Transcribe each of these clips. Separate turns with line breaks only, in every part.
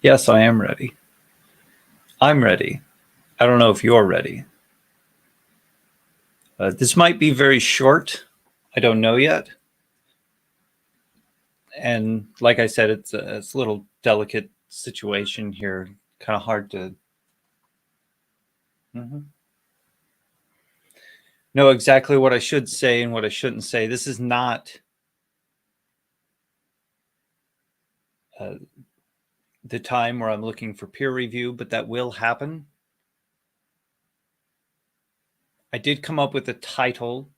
Yes, I am ready. I'm ready. I don't know if you're ready. This might be very short. I don't know yet. And like I said, it's a little delicate situation here. Kind of hard to know exactly what I should say and what I shouldn't say. This is not the time where I'm looking for peer review, but that will happen. I did come up with a title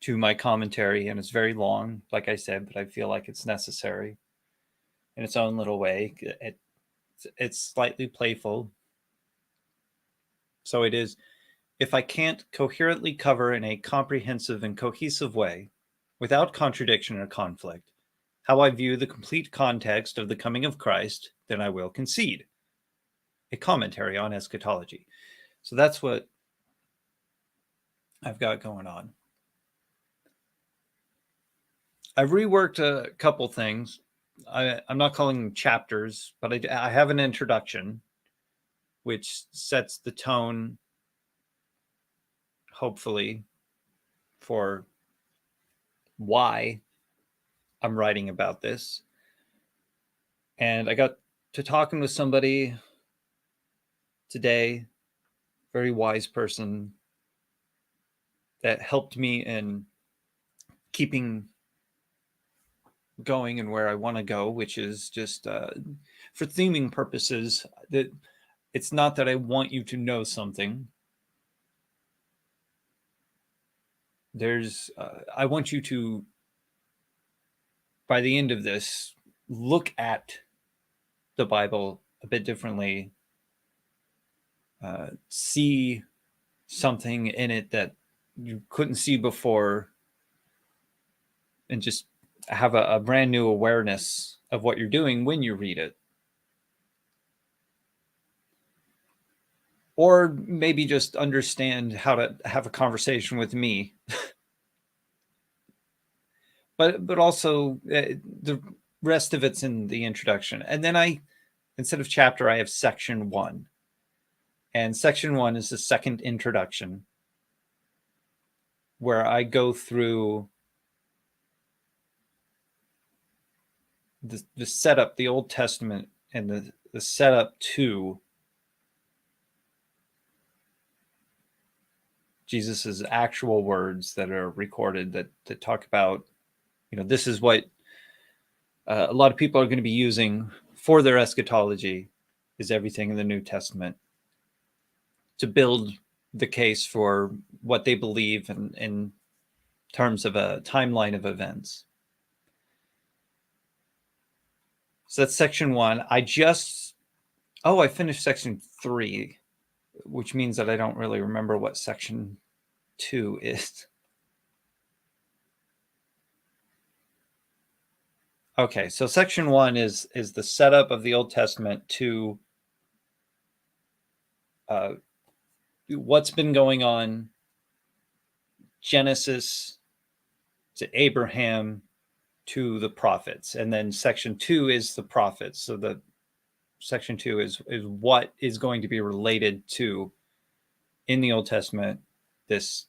to my commentary, and it's very long, like I said, but I feel like it's necessary in its own little way. It's slightly playful. So it is, if I can't coherently cover in a comprehensive and cohesive way, without contradiction or conflict, how I view the complete context of the coming of Christ, then I will concede. A commentary on eschatology. So that's what I've got going on. I've reworked a couple things. I'm not calling them chapters, but I have an introduction which sets the tone, hopefully, for why I'm writing about this. And I got to talking with somebody today, very wise person, that helped me in keeping going and where I want to go, which is just for theming purposes, that it's not that I want you to know something. I want you to, by the end of this, look at the Bible a bit differently, see something in it that you couldn't see before, and just have a brand new awareness of what you're doing when you read it. Or maybe just understand how to have a conversation with me. but also the rest of it's in the introduction. And then instead of chapter, I have section 1. And section 1 is the second introduction, where I go through the setup, the Old Testament, and the setup to Jesus's actual words that are recorded that talk about, this is what a lot of people are going to be using for their eschatology, is everything in the New Testament to build the case for what they believe in terms of a timeline of events. So that's section 1. I finished section 3, which means that I don't really remember what section 2 is. Okay, so section 1 is the setup of the Old Testament to what's been going on, Genesis to Abraham to the prophets. And then section 2 is the prophets. So the section 2 is what is going to be related to, in the Old Testament, this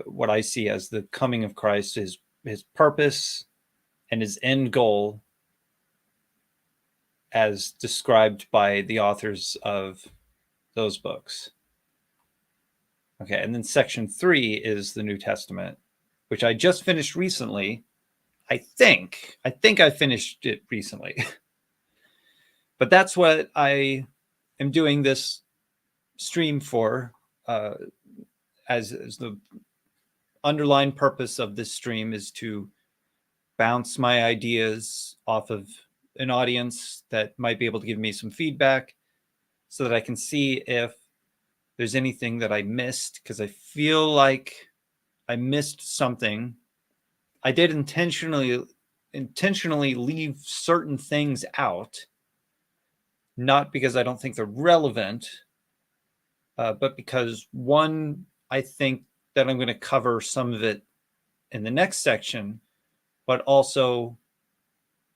what I see as the coming of Christ, his purpose and his end goal as described by the authors of those books. Okay, and then section 3 is the New Testament, which I just finished recently. I think I finished it recently. But that's what I am doing this stream for, as the underlying purpose of this stream is to bounce my ideas off of an audience that might be able to give me some feedback so that I can see if there's anything that I missed, because I feel like I missed something. I did intentionally leave certain things out, not because I don't think they're relevant, but because, one, I think that I'm going to cover some of it in the next section, but also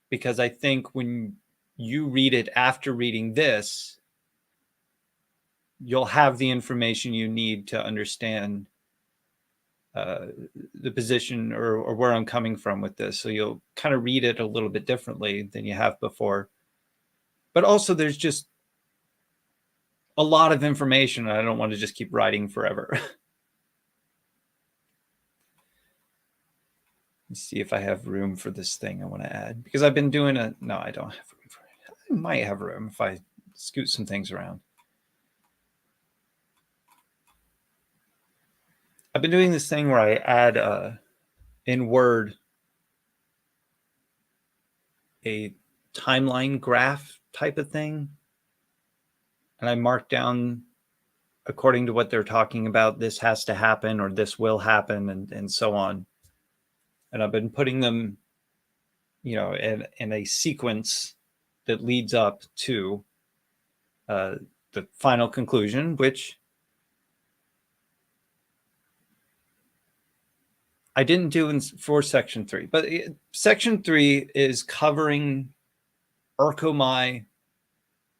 because I think when you read it after reading this, you'll have the information you need to understand the position or where I'm coming from with this. So you'll kind of read it a little bit differently than you have before. But also there's just a lot of information, and I don't want to just keep writing forever. Let's see if I have room for this thing I want to add, because I've been doing no, I don't have room for it. I might have room if I scoot some things around. I've been doing this thing where I add in Word a timeline graph type of thing, and I mark down according to what they're talking about, this has to happen or this will happen, and so on. And I've been putting them, in a sequence that leads up to the final conclusion, which I didn't do for section 3. But section 3 is covering Erkomai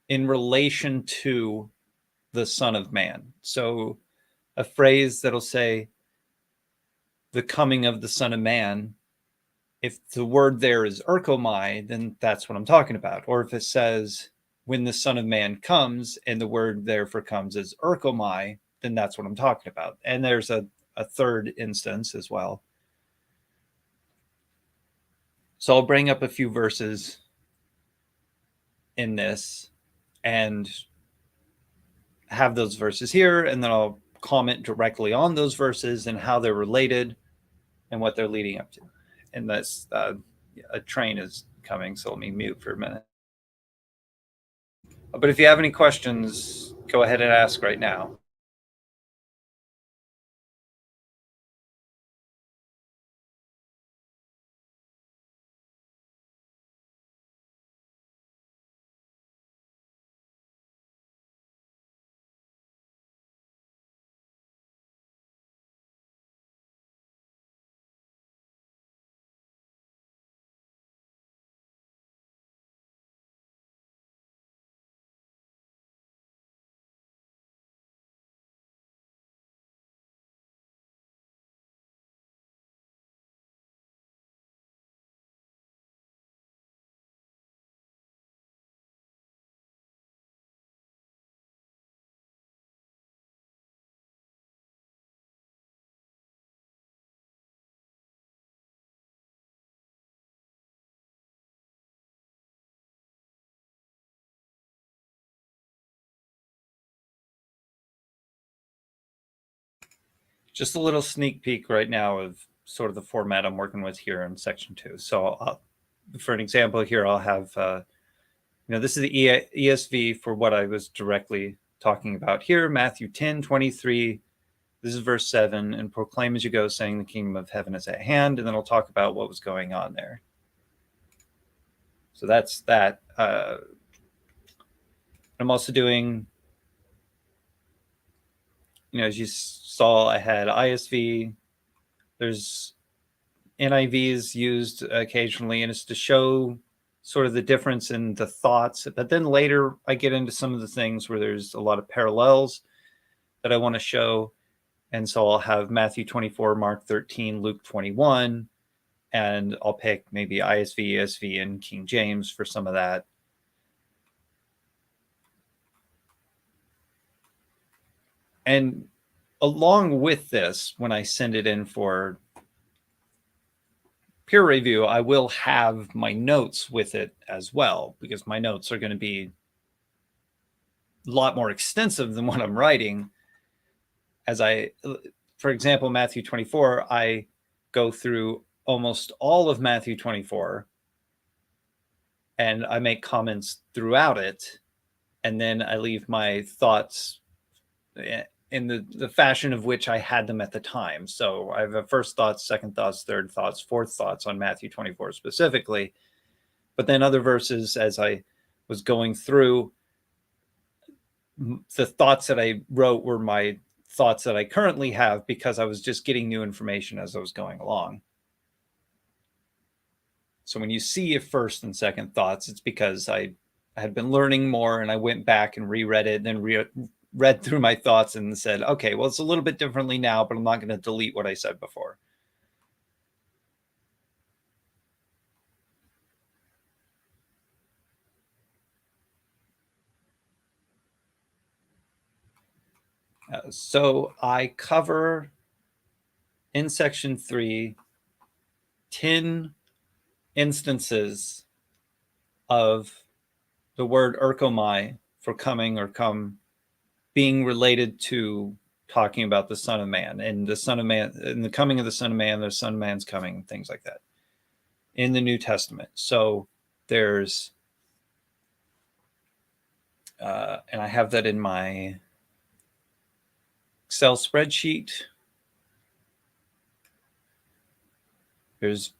in relation to the Son of Man. So a phrase that'll say the coming of the Son of Man, if the word there is Erkomai, then that's what I'm talking about. Or if it says when the Son of Man comes and the word there for comes is Erkomai, then that's what I'm talking about. And there's a third instance as well. So I'll bring up a few verses in this and have those verses here, and then I'll comment directly on those verses and how they're related and what they're leading up to. And that's a train is coming, so let me mute for a minute. But if you have any questions, go ahead and ask right now. Just a little sneak peek right now of sort of the format I'm working with here in section 2. So for an example here, I'll have, this is the ESV for what I was directly talking about here, Matthew 10:23. This is verse 7, and proclaim as you go, saying the kingdom of heaven is at hand. And then I'll talk about what was going on there. So that's that. I'm also doing, as you saw, I had ISV. There's NIVs used occasionally, and it's to show sort of the difference in the thoughts. But then later I get into some of the things where there's a lot of parallels that I want to show. And so I'll have Matthew 24, Mark 13, Luke 21, and I'll pick maybe ISV, ESV, and King James for some of that. And along with this, when I send it in for peer review, I will have my notes with it as well, because my notes are going to be a lot more extensive than what I'm writing. For example, Matthew 24, I go through almost all of Matthew 24 and I make comments throughout it. And then I leave my thoughts in the fashion of which I had them at the time. So I have a first thoughts, second thoughts, third thoughts, fourth thoughts on Matthew 24 specifically. But then other verses, as I was going through, the thoughts that I wrote were my thoughts that I currently have, because I was just getting new information as I was going along. So when you see a first and second thoughts, it's because I I had been learning more, and I went back and reread it, and then read through my thoughts and said, okay, well, it's a little bit differently now, but I'm not going to delete what I said before. So I cover in section 3 10 instances of the word erkomai for coming or come being related to talking about the Son of Man and the Son of Man and the coming of the Son of Man, the Son of Man's coming, things like that in the New Testament. So there's, and I have that in my Excel spreadsheet. There's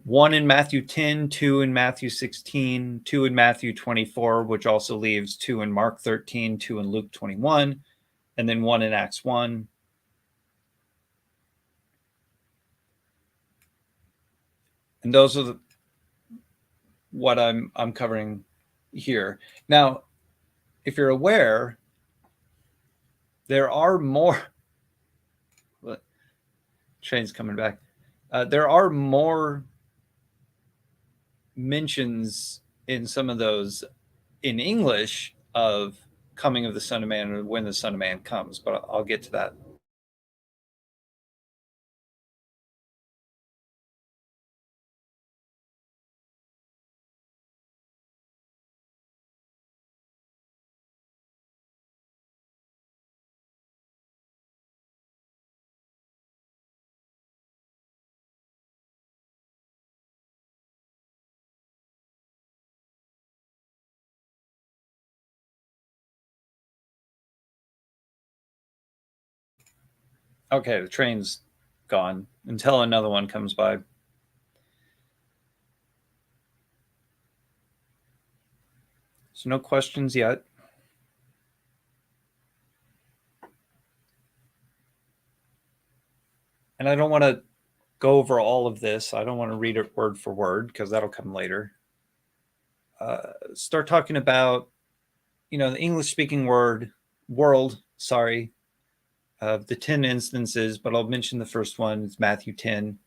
1 in Matthew 10, 2 in Matthew 16, 2 in Matthew 24, which also leaves 2 in Mark 13, 2 in Luke 21, and then 1 in Acts 1. And those are what I'm covering here. Now, if you're aware, there are more. Train's coming back. There are more mentions in some of those in English of coming of the Son of Man or when the Son of Man comes, but I'll get to that. Okay, the train's gone until another one comes by. So no questions yet. And I don't want to go over all of this. I don't want to read it word for word because that'll come later. Start talking about, the English speaking world, of the 10 instances, but I'll mention the first one. It's Matthew 10.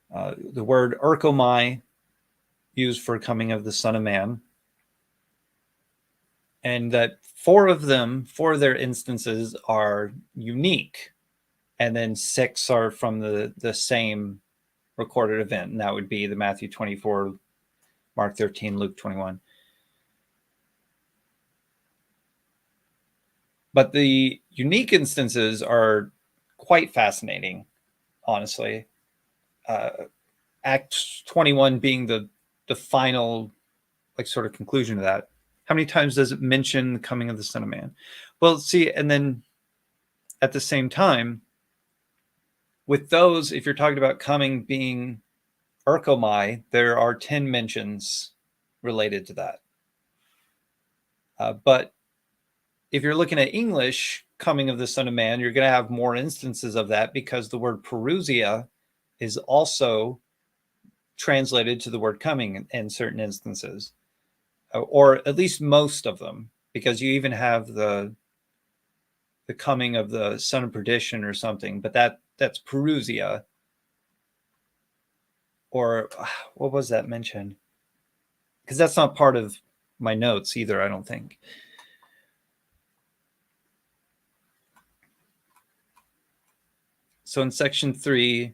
The word erkomai, used for coming of the Son of Man. And that 4 of their instances are unique. And then 6 are from the same recorded event. And that would be the Matthew 24, Mark 13, Luke 21. But the unique instances are quite fascinating, honestly. Act 21 being the final, sort of conclusion of that. How many times does it mention the coming of the Son of Man? Well, see, and then at the same time, with those, if you're talking about coming being erkomai, there are 10 mentions related to that. But if you're looking at English, coming of the Son of Man, you're going to have more instances of that because the word parousia is also translated to the word coming in certain instances, or at least most of them, because you even have the coming of the son of perdition or something, but that's parousia. Or what was that mentioned? Because that's not part of my notes either, I don't think. So in section 3,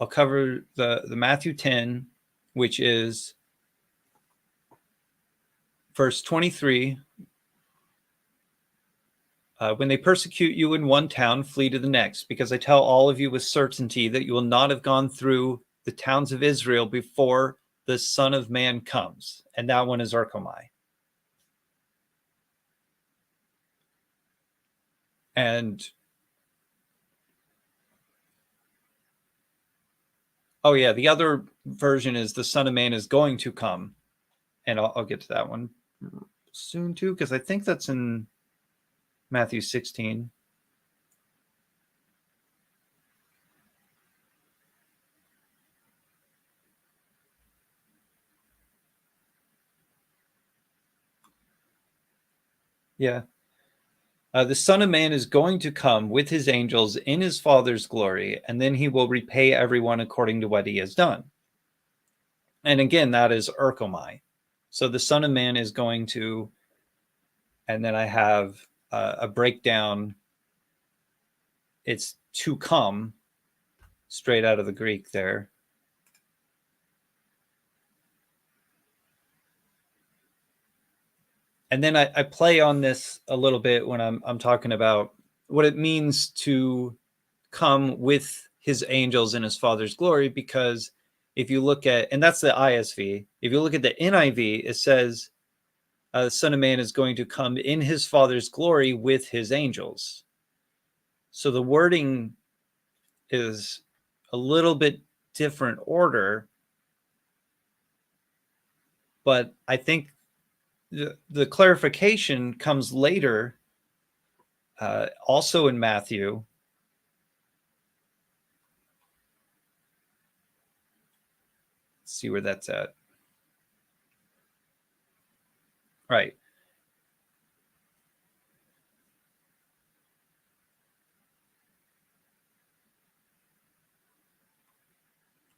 I'll cover the Matthew 10, which is verse 23. When they persecute you in one town, flee to the next, because I tell all of you with certainty that you will not have gone through the towns of Israel before the Son of Man comes. And that one is erkomai. And oh yeah, the other version is the Son of Man is going to come. And I'll get to that one soon too, because I think that's in Matthew 16. Yeah. The Son of Man is going to come with his angels in his Father's glory, and then he will repay everyone according to what he has done. And again, that is erkomai. So the Son of Man is going to, and then I have a breakdown. It's to come, straight out of the Greek there. And then I play on this a little bit when I'm talking about what it means to come with his angels in his Father's glory, because if you look at, and that's the ISV, if you look at the NIV, it says, the Son of Man is going to come in his Father's glory with his angels. So the wording is a little bit different order, but I think the clarification comes later, also in Matthew. Let's see where that's at. Right.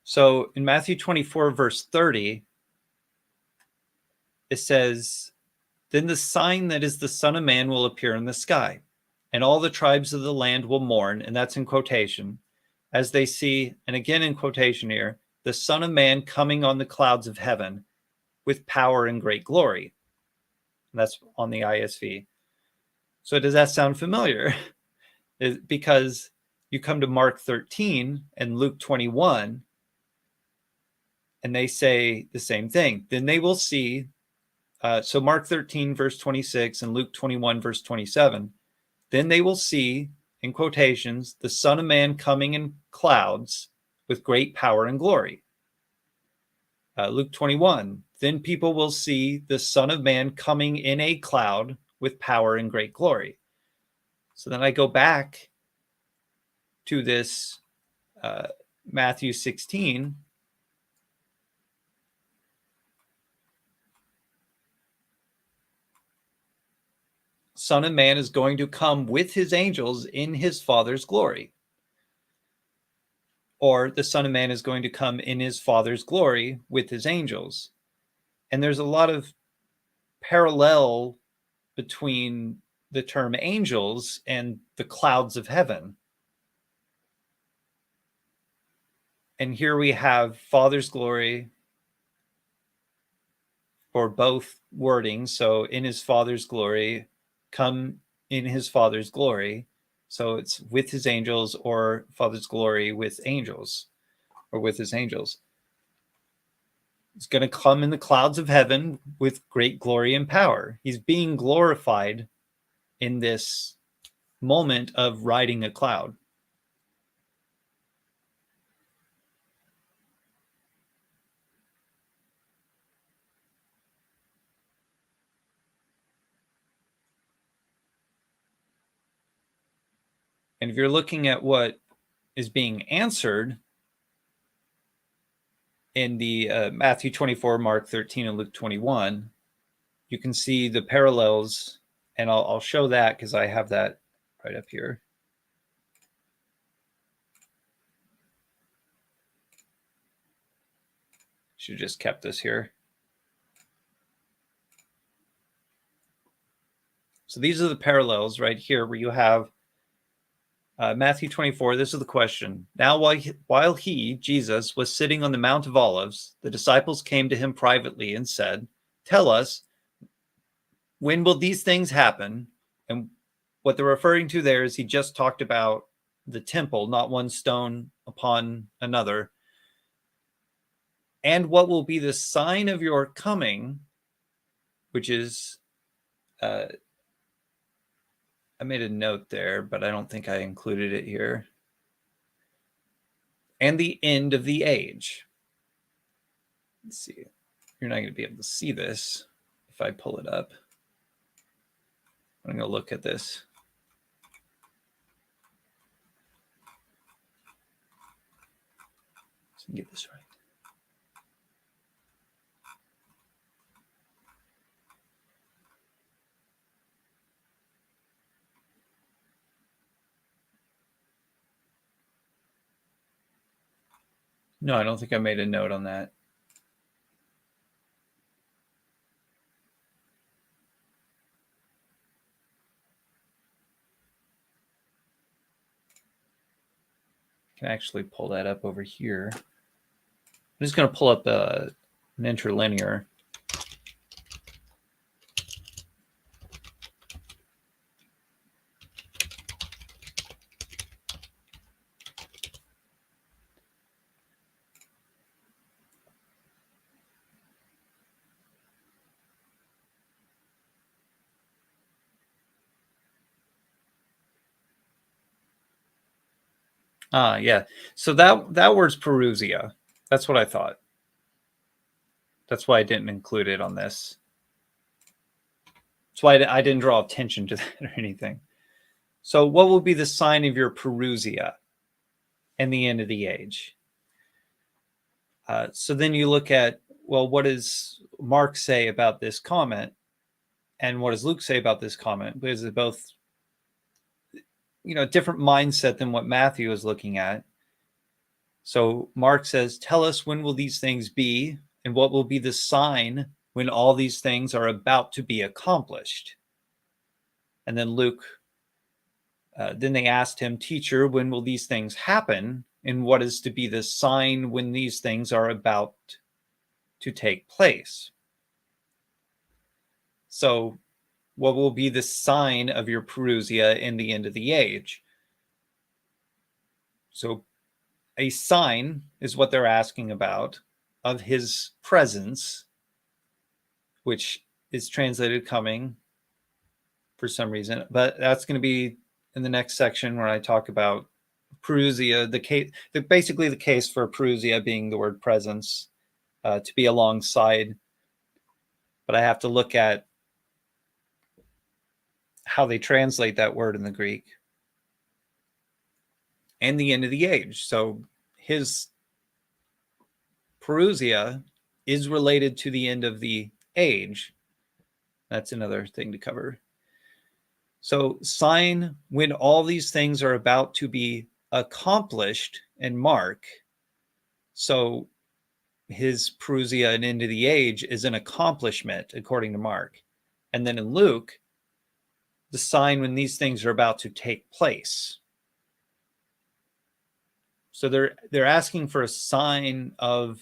So in Matthew 24, verse 30, it says, "Then the sign that is the Son of Man will appear in the sky, and all the tribes of the land will mourn," and that's in quotation, "as they see," and again in quotation here, "the Son of Man coming on the clouds of heaven with power and great glory." And that's on the ISV. So does that sound familiar? Because you come to Mark 13 and Luke 21, and they say the same thing. Then they will see, so Mark 13, verse 26, and Luke 21, verse 27, "Then they will see," in quotations, "the Son of Man coming in clouds with great power and glory." Luke 21, "Then people will see the Son of Man coming in a cloud with power and great glory." So then I go back to this Matthew 16. Son of Man is going to come with his angels in his Father's glory. Or the Son of Man is going to come in his Father's glory with his angels. And there's a lot of parallel between the term angels and the clouds of heaven. And here we have Father's glory for both wordings. So in his Father's glory, come in his Father's glory. So it's with his angels, or Father's glory with angels, or with his angels. He's going to come in the clouds of heaven with great glory and power. He's being glorified in this moment of riding a cloud. And if you're looking at what is being answered in the Matthew 24, Mark 13, and Luke 21, you can see the parallels. And I'll show that because I have that right up here. Should have just kept this here. So these are the parallels right here, where you have Matthew 24, this is the question. "Now, while he, Jesus, was sitting on the Mount of Olives, the disciples came to him privately and said, 'Tell us, when will these things happen?'" And what they're referring to there is he just talked about the temple, not one stone upon another. "And what will be the sign of your coming?" Which is, I made a note there, but I don't think I included it here. "And the end of the age." Let's see. You're not going to be able to see this if I pull it up. I'm going to look at this. So I can get this right. No, I don't think I made a note on that. I can actually pull that up over here. I'm just going to pull up an interlinear. Yeah. So that word's Perusia. That's what I thought. That's why I didn't include it on this. That's why I didn't draw attention to that or anything. So what will be the sign of your Perusia and the end of the age? So then you look at, well, what does Mark say about this comment? And what does Luke say about this comment? Because they're both, different mindset than what Matthew is looking at. So Mark says, tell us, when will these things be? And what will be the sign when all these things are about to be accomplished? And then Luke, then they asked him, teacher, when will these things happen? And what is to be the sign when these things are about to take place? So what will be the sign of your Perusia in the end of the age? So a sign is what they're asking about of his presence, which is translated coming for some reason, but that's going to be in the next section where I talk about Perusia, basically the case for Perusia being the word presence, to be alongside. But I have to look at how they translate that word in the Greek and the end of the age. So his Perusia is related to the end of the age. That's another thing to cover. So sign when all these things are about to be accomplished in Mark. So his Perusia and end of the age is an accomplishment according to Mark. And then in Luke, the sign when these things are about to take place. So they're asking for a sign of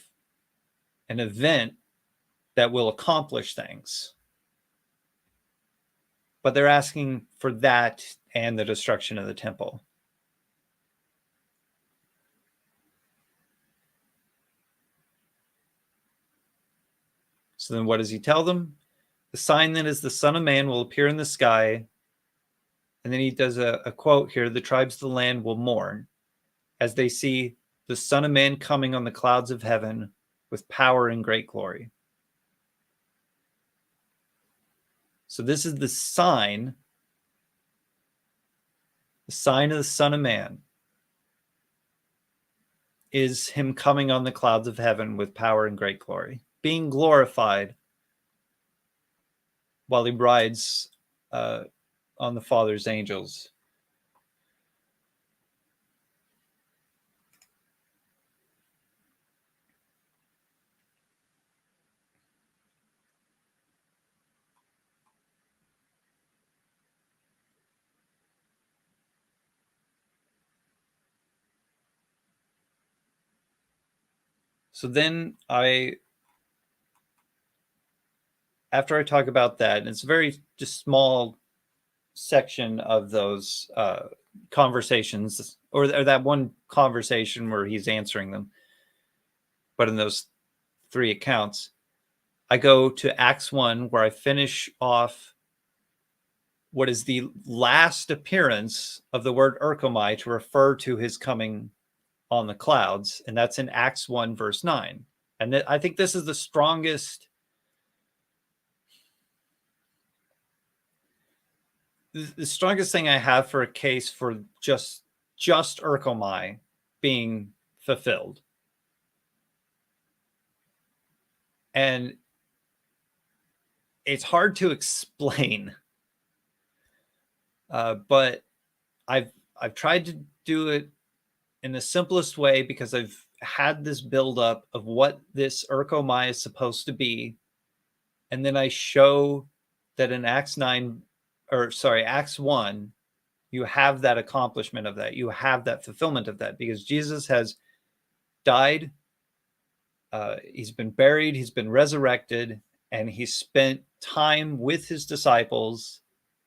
an event that will accomplish things. But they're asking for that and the destruction of the temple. So then what does he tell them? The sign then is the Son of Man will appear in the sky. And then he does a quote here. The tribes of the land will mourn as they see the Son of Man coming on the clouds of heaven with power and great glory. So this is the sign of the Son of Man is him coming on the clouds of heaven with power and great glory, being glorified while he rides on the Father's angels. So then after I talk about that, and it's a very just small section of those conversations, or that one conversation where he's answering them. But in those three accounts, I go to Acts 1, where I finish off what is the last appearance of the word erchomai to refer to his coming on the clouds. And that's in Acts 1, verse 9. And I think this is the strongest thing I have for a case for just erchomai being fulfilled. And it's hard to explain, but I've tried to do it in the simplest way because I've had this buildup of what this Urkomai is supposed to be, and then I show that in Acts 1, you have that accomplishment of that. You have that fulfillment of that, because Jesus has died, he's been buried, he's been resurrected, and he spent time with his disciples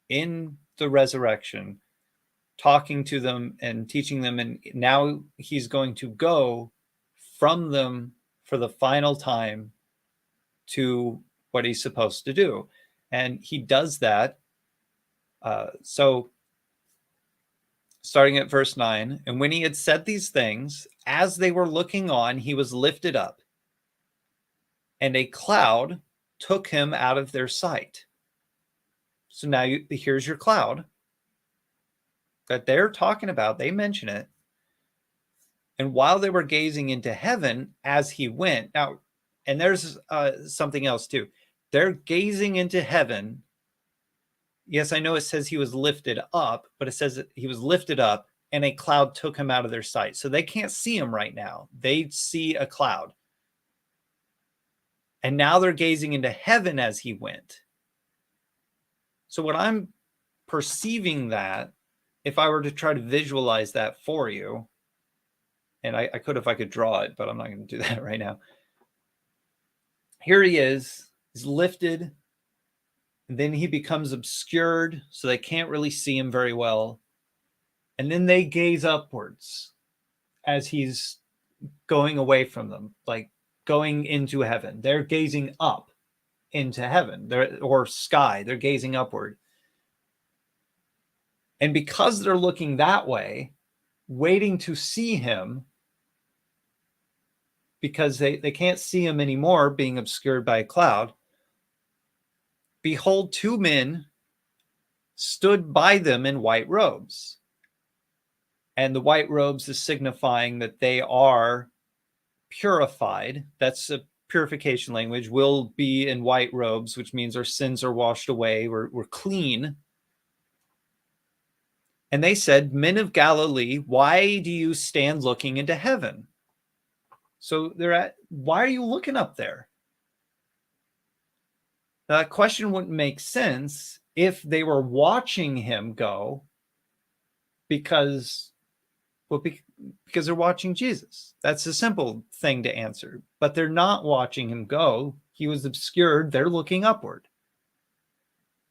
in the resurrection, talking to them and teaching them. And now he's going to go from them for the final time to what he's supposed to do. And he does that. So starting at verse 9, and when he had said these things, as they were looking on, he was lifted up, and a cloud took him out of their sight. So now here's your cloud that they're talking about. They mention it. And while they were gazing into heaven as he went. Now, and there's something else too. They're gazing into heaven. Yes, I know it says he was lifted up, but it says that he was lifted up and a cloud took him out of their sight. So they can't see him right now. They see a cloud. And now they're gazing into heaven as he went. So what I'm perceiving that, if I were to try to visualize that for you, and I could if I could draw it, but I'm not going to do that right now. Here he is, he's lifted, and then he becomes obscured, so they can't really see him very well. And then they gaze upwards as he's going away from them, like going into heaven. They're gazing up into heaven, or sky. They're gazing upward. And because they're looking that way, waiting to see him, because they can't see him anymore, being obscured by a cloud, behold, two men stood by them in white robes. And the white robes is signifying that they are purified. That's a purification language. We'll be in white robes, which means our sins are washed away. We're clean. And they said, "Men of Galilee, why do you stand looking into heaven?" So why are you looking up there? Now, that question wouldn't make sense if they were watching him go, because they're watching Jesus. That's a simple thing to answer. But they're not watching him go. He was obscured. They're looking upward.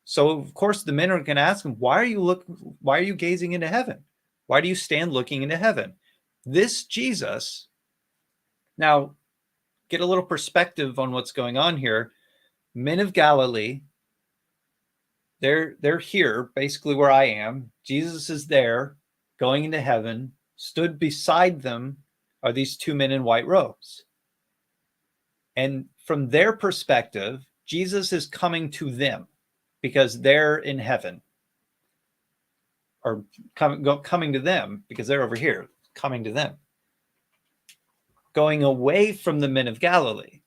So of course the men are going to ask him, why are you gazing into heaven? Why do you stand looking into heaven? This Jesus, now get a little perspective on what's going on here. Men of Galilee, they're here, basically where I am. Jesus is there, going into heaven. Stood beside them are these two men in white robes. And from their perspective, Jesus is coming to them because they're in heaven. Or coming to them because they're over here, coming to them. Going away from the men of Galilee.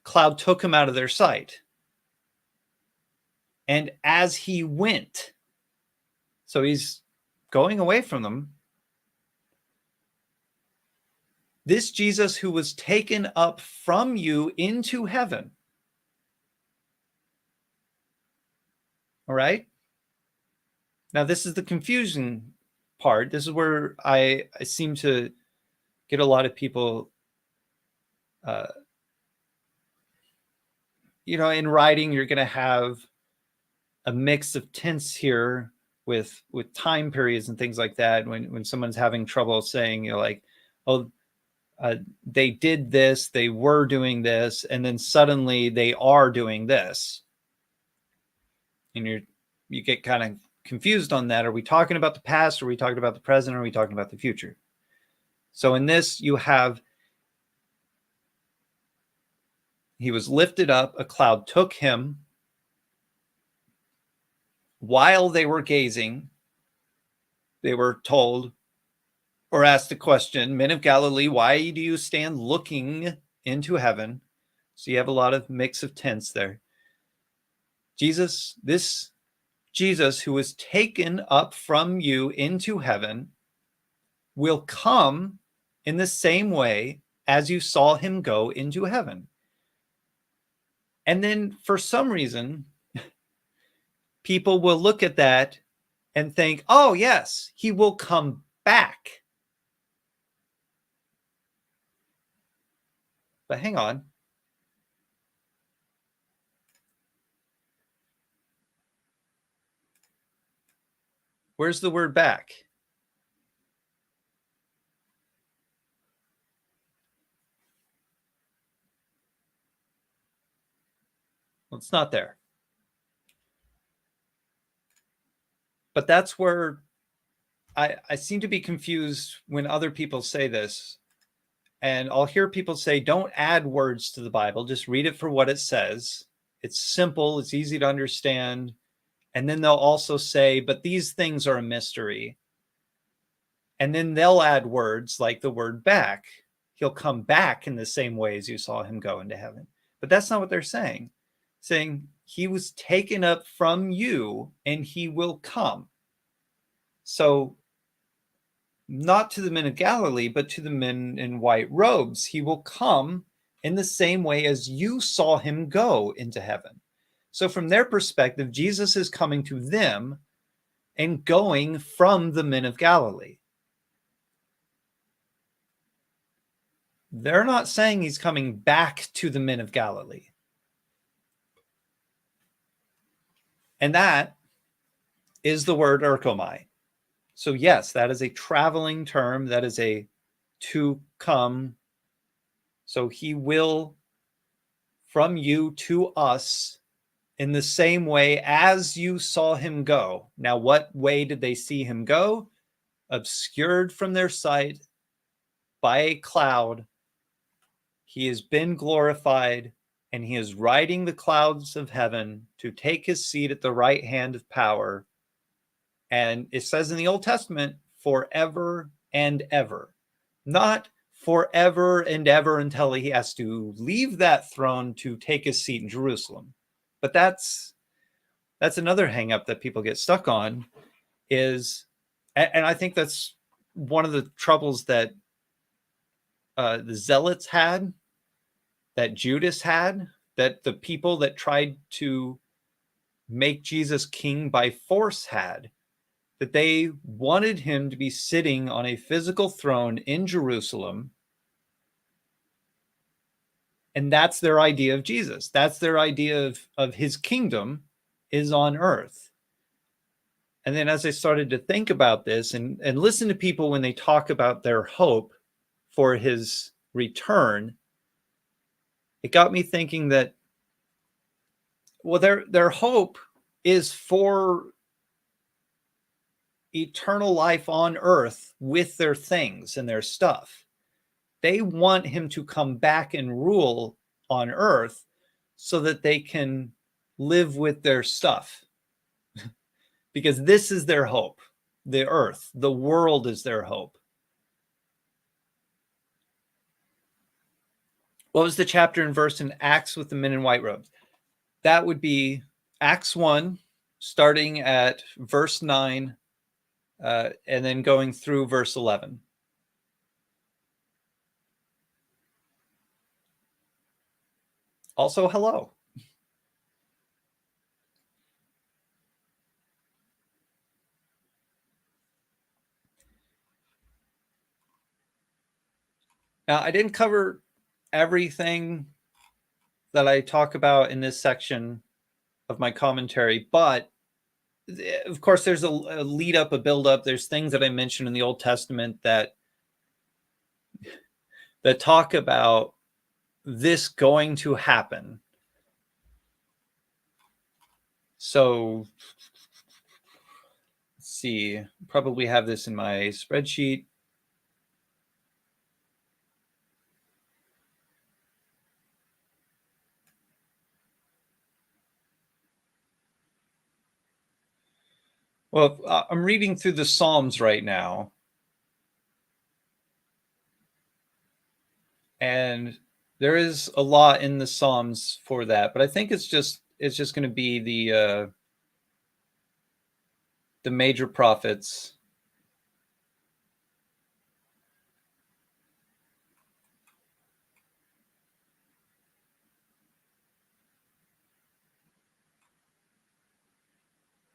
Cloud took him out of their sight. And as he went, so he's going away from them, this Jesus who was taken up from you into heaven. All right? Now, this is the confusing part. This is where I seem to get a lot of people, in writing, you're going to have a mix of tense here with time periods and things like that. When someone's having trouble saying, they did this, they were doing this, and then suddenly they are doing this. And you get kind of confused on that. Are we talking about the past? Are we talking about the present? Or are we talking about the future? So in this, you have, he was lifted up, a cloud took him. While they were gazing, they were told or asked the question, "Men of Galilee, why do you stand looking into heaven?" So you have a lot of mix of tense there. This Jesus who was taken up from you into heaven will come in the same way as you saw him go into heaven. And then for some reason, people will look at that and think, oh, yes, he will come back. But hang on. Where's the word back? Well, it's not there. But that's where I seem to be confused when other people say this. And I'll hear people say, don't add words to the Bible. Just read it for what it says. It's simple. It's easy to understand. And then they'll also say, but these things are a mystery. And then they'll add words like the word back. He'll come back in the same way as you saw him go into heaven. But that's not what they're saying. Saying he was taken up from you and he will come. So not to the men of Galilee, but to the men in white robes. He will come in the same way as you saw him go into heaven. So from their perspective, Jesus is coming to them and going from the men of Galilee. They're not saying he's coming back to the men of Galilee. And that is the word erkomai. So yes, that is a traveling term. That is a to come. So he will from you to us in the same way as you saw him go. Now, what way did they see him go? Obscured from their sight by a cloud. He has been glorified, and he is riding the clouds of heaven to take his seat at the right hand of power. And it says in the Old Testament, forever and ever. Not forever and ever until he has to leave that throne to take his seat in Jerusalem. But that's another hang up that people get stuck on is, and I think that's one of the troubles that the Zealots had, that Judas had, that the people that tried to make Jesus king by force had, that they wanted him to be sitting on a physical throne in Jerusalem. And that's their idea of Jesus. That's their idea of his kingdom is on earth. And then as I started to think about this and listen to people when they talk about their hope for his return, it got me thinking that, well, their hope is for eternal life on earth with their things and their stuff. They want him to come back and rule on earth so that they can live with their stuff. Because this is their hope. The earth, the world is their hope. What was the chapter and verse in Acts with the men in white robes? That would be Acts 1, starting at verse 9, and then going through verse 11. Also, hello. Now, I didn't cover everything that I talk about in this section of my commentary, but of course, there's a lead up, a build up. There's things that I mentioned in the Old Testament that talk about this going to happen. So let's see, probably have this in my spreadsheet. Well, I'm reading through the Psalms right now. And there is a lot in the Psalms for that, but I think it's just going to be the major prophets.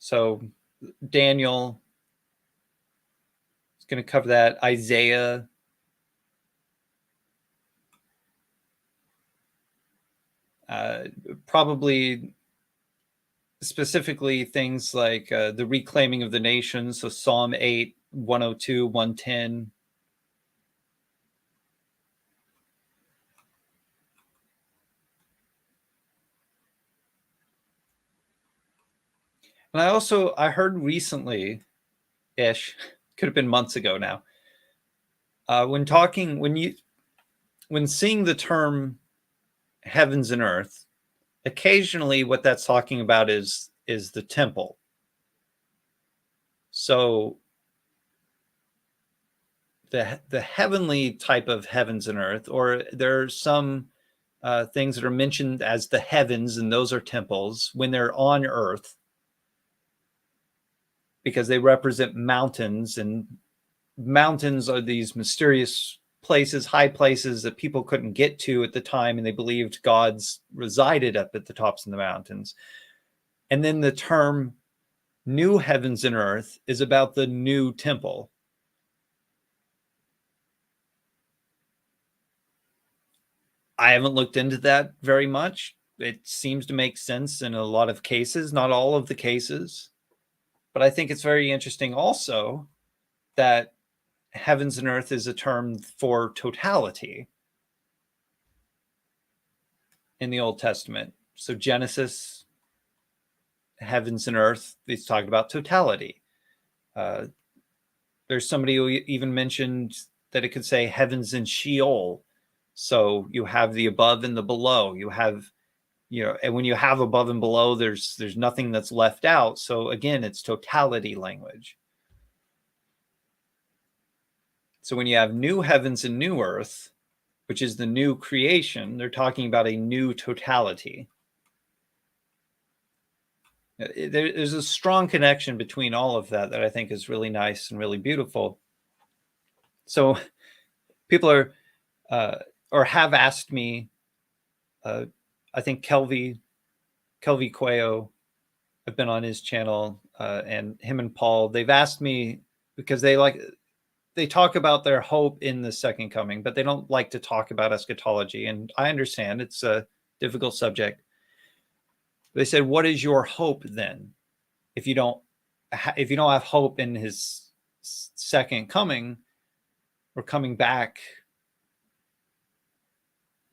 So Daniel is going to cover that. Isaiah. Probably specifically things like the reclaiming of the nations. So Psalm 8, 102, 110. And I heard recently, ish, could have been months ago now, when seeing the term heavens and earth, occasionally what that's talking about is the temple. So the heavenly type of heavens and earth, or there are some things that are mentioned as the heavens, and those are temples when they're on earth, because they represent mountains, and mountains are these mysterious places, high places that people couldn't get to at the time, and they believed gods resided up at the tops of the mountains. And then the term new heavens and earth is about the new temple. I haven't looked into that very much. It seems to make sense in a lot of cases, not all of the cases. But I think it's very interesting also that heavens and earth is a term for totality in the Old Testament. So Genesis, heavens and earth, it's talking about totality. There's somebody who even mentioned that it could say heavens and Sheol. So you have the above and the below. You have, and when you have above and below, there's nothing that's left out. So again, it's totality language. So when you have new heavens and new earth, which is the new creation, they're talking about a new totality. There's a strong connection between all of that I think is really nice and really beautiful. So people are or have asked me, I think Kelvy Cuello, I've been on his channel, and him and Paul, they've asked me, because they talk about their hope in the second coming, but they don't like to talk about eschatology. And I understand it's a difficult subject. They said, what is your hope then? If you don't have hope in his second coming or coming back.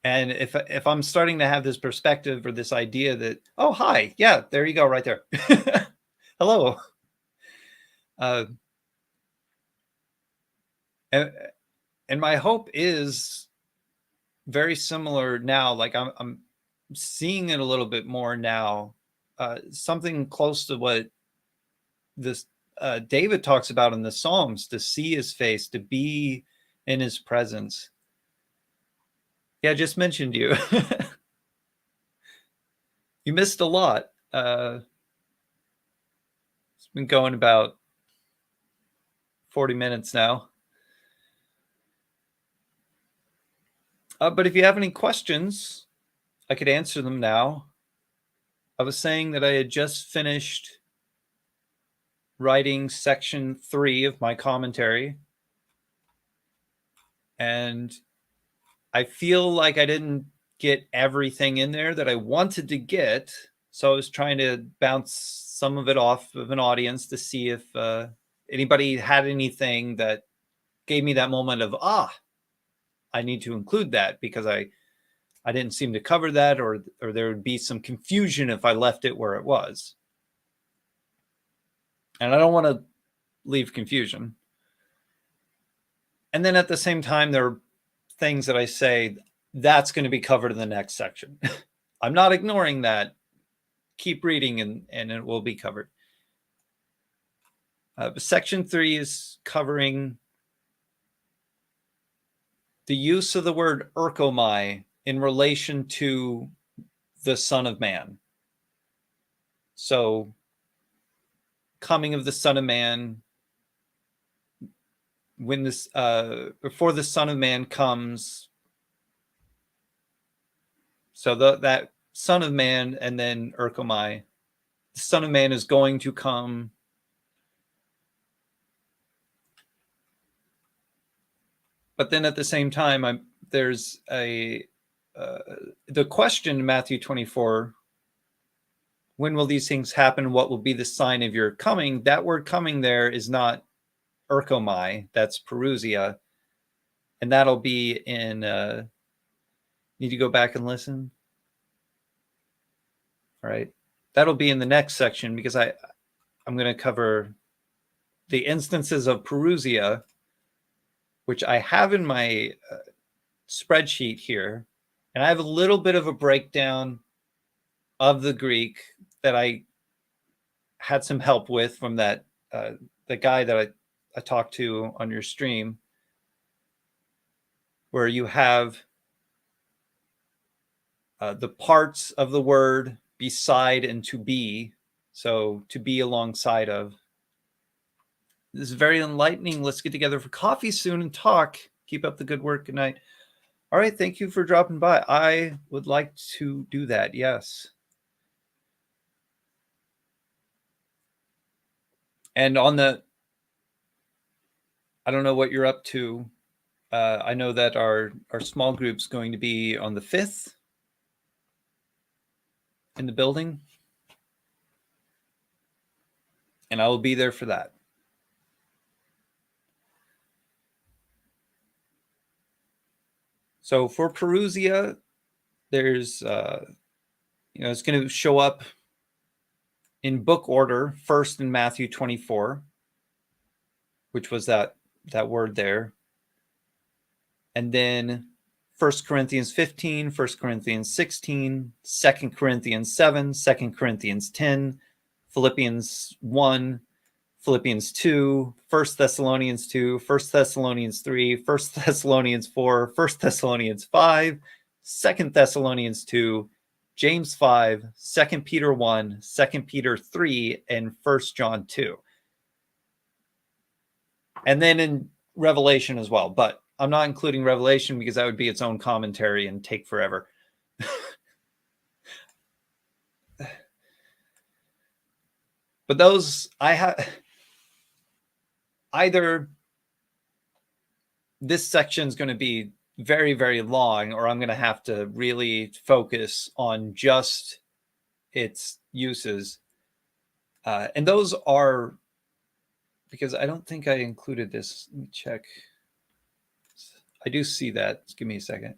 And if I'm starting to have this perspective or this idea that, oh, hi, yeah, there you go, right there. Hello. And my hope is very similar now. Like I'm seeing it a little bit more now. Something close to what this David talks about in the Psalms, to see his face, to be in his presence. Yeah, I just mentioned you. You missed a lot. It's been going about 40 minutes now. But if you have any questions, I could answer them now. I was saying that I had just finished writing section 3 of my commentary, and I feel like I didn't get everything in there that I wanted to get. So I was trying to bounce some of it off of an audience to see if anybody had anything that gave me that moment of, I need to include that, because I didn't seem to cover that, or there would be some confusion if I left it where it was. And I don't want to leave confusion. And then at the same time, there are things that I say that's going to be covered in the next section. I'm not ignoring that. Keep reading and it will be covered. Section 3 is covering the use of the word erkomai in relation to the Son of Man. So, coming of the Son of Man, when this before the Son of Man comes. So that Son of Man, and then erkomai, the Son of Man is going to come. But then at the same time, there's the question in Matthew 24, when will these things happen? What will be the sign of your coming? That word coming there is not erkomai, that's parousia. And that'll be in, need to go back and listen. All right. That'll be in the next section, because I'm going to cover the instances of parousia, which I have in my spreadsheet here. And I have a little bit of a breakdown of the Greek that I had some help with from that the guy that I talked to on your stream, where you have the parts of the word beside and to be. So to be alongside of. This is very enlightening. Let's get together for coffee soon and talk. Keep up the good work. Good night. All right. Thank you for dropping by. I would like to do that. Yes. And on the, I don't know what you're up to. I know that our small group's going to be on the 5th in the building. And I will be there for that. So for parousia, there's, it's going to show up in book order, first in Matthew 24, which was that word there. And then 1 Corinthians 15, 1 Corinthians 16, 2 Corinthians 7, 2 Corinthians 10, Philippians 1, Philippians 2, 1 Thessalonians 2, 1 Thessalonians 3, 1 Thessalonians 4, 1 Thessalonians 5, 2 Thessalonians 2, James 5, 2 Peter 1, 2 Peter 3, and 1 John 2. And then in Revelation as well. But I'm not including Revelation because that would be its own commentary and take forever. But those, I have either this section is going to be very, very long, or I'm going to have to really focus on just its uses. And those are, because I don't think I included this. Let me check. I do see that. Just give me a second.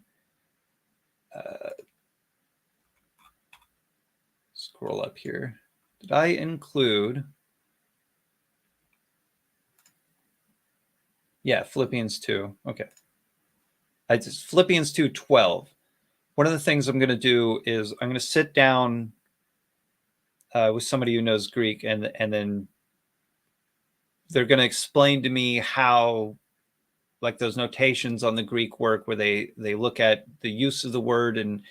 Scroll up here. Did I include? Yeah, Philippians 2. Okay. Philippians 2:12. One of the things I'm going to do is I'm going to sit down with somebody who knows Greek, and then they're going to explain to me how, like those notations on the Greek work, where they look at the use of the word and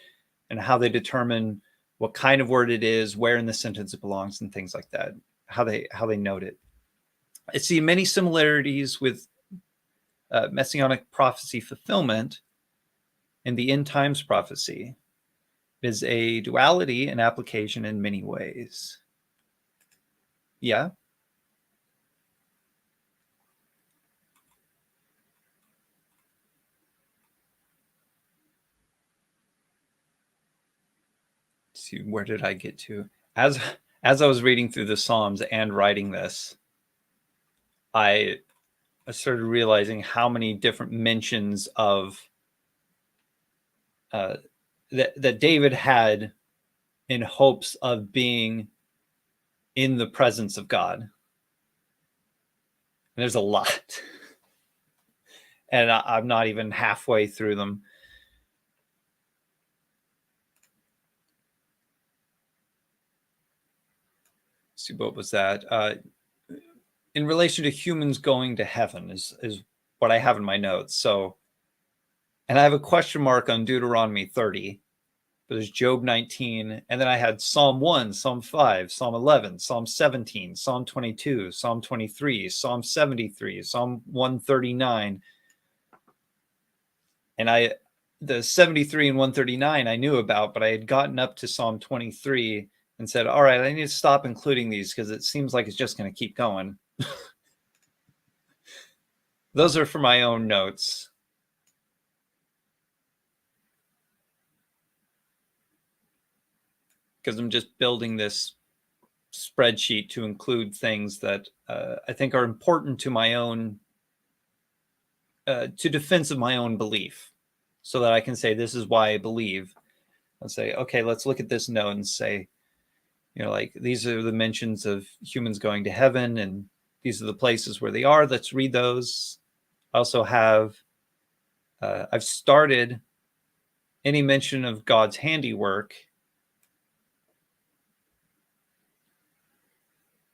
how they determine what kind of word it is, where in the sentence it belongs, and things like that, how they note it. I see many similarities with messianic prophecy fulfillment and the end times prophecy. It is a duality and application in many ways. Yeah. Let's see, where did I get to? As I was reading through the Psalms and writing this, I started realizing how many different mentions of that David had in hopes of being in the presence of God. And there's a lot. And I'm not even halfway through them. Let's see, what was that? In relation to humans going to heaven is what I have in my notes. So, and I have a question mark on Deuteronomy 30. There's Job 19, and then I had Psalm 1, Psalm 5, Psalm 11, Psalm 17, Psalm 22, Psalm 23, Psalm 73, Psalm 139. And the 73 and 139 I knew about, but I had gotten up to Psalm 23, and said, all right, I need to stop including these because it seems like it's just going to keep going. Those are for my own notes. Because I'm just building this spreadsheet to include things that I think are important to my own, to defense of my own belief, so that I can say, this is why I believe. I'll say, okay, let's look at this note and say, like, these are the mentions of humans going to heaven, and these are the places where they are. Let's read those. I also have, I've started any mention of God's handiwork,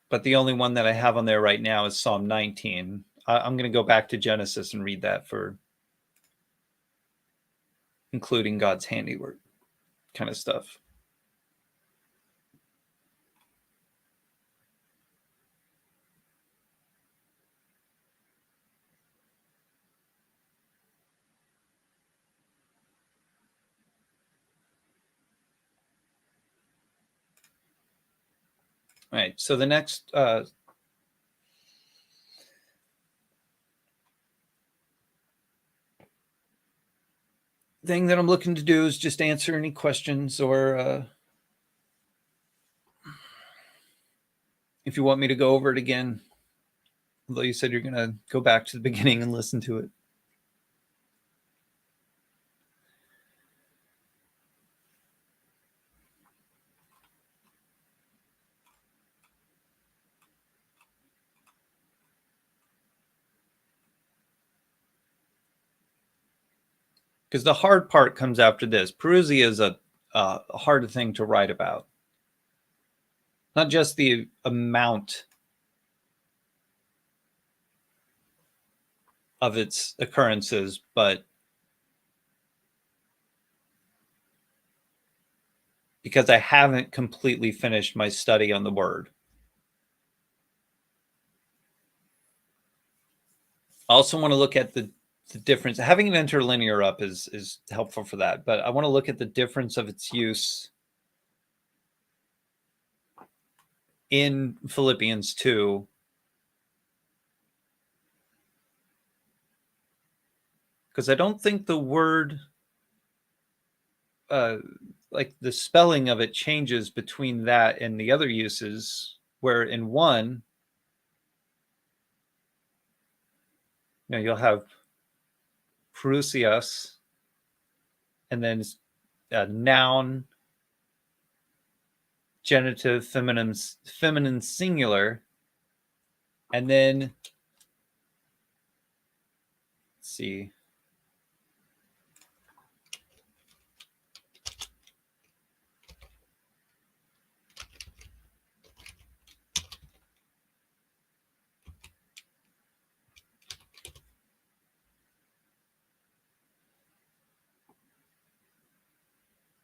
but the only one that I have on there right now is Psalm 19. I'm going to go back to Genesis and read that for including God's handiwork kind of stuff. All right, so the next thing that I'm looking to do is just answer any questions, or if you want me to go over it again, although you said you're going to go back to the beginning and listen to it. Because the hard part comes after this. Perusia is a hard thing to write about. Not just the amount of its occurrences, but because I haven't completely finished my study on the word. I also want to look at the difference. Having an interlinear up is helpful for that, but I want to look at the difference of its use in Philippians 2, because I don't think the word, like the spelling of it, changes between that and the other uses, where in one, you'll have Prusias, and then noun, genitive, feminine singular, and then, let's see,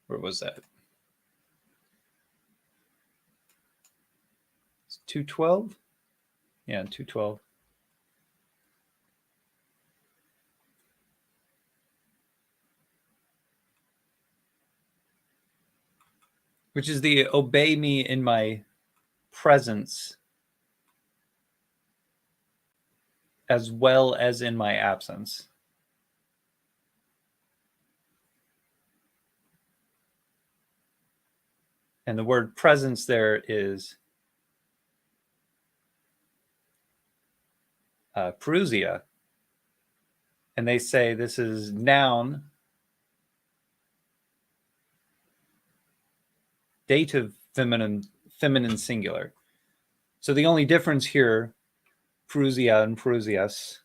where was that? 212? Yeah, 212. Which is the obey me in my presence as well as in my absence. And the word presence there is Perusia. And they say this is noun, dative, feminine singular. So the only difference here, Perusia and Perusias,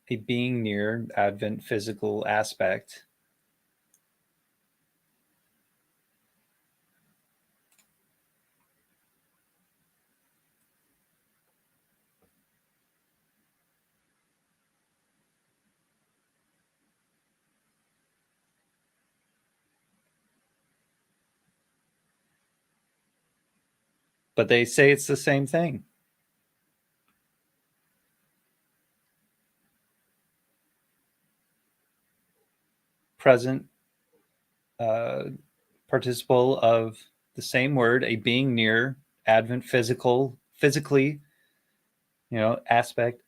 a being near, advent, physical aspect. But they say it's the same thing. present participle of the same word, a being near, advent physically, aspect.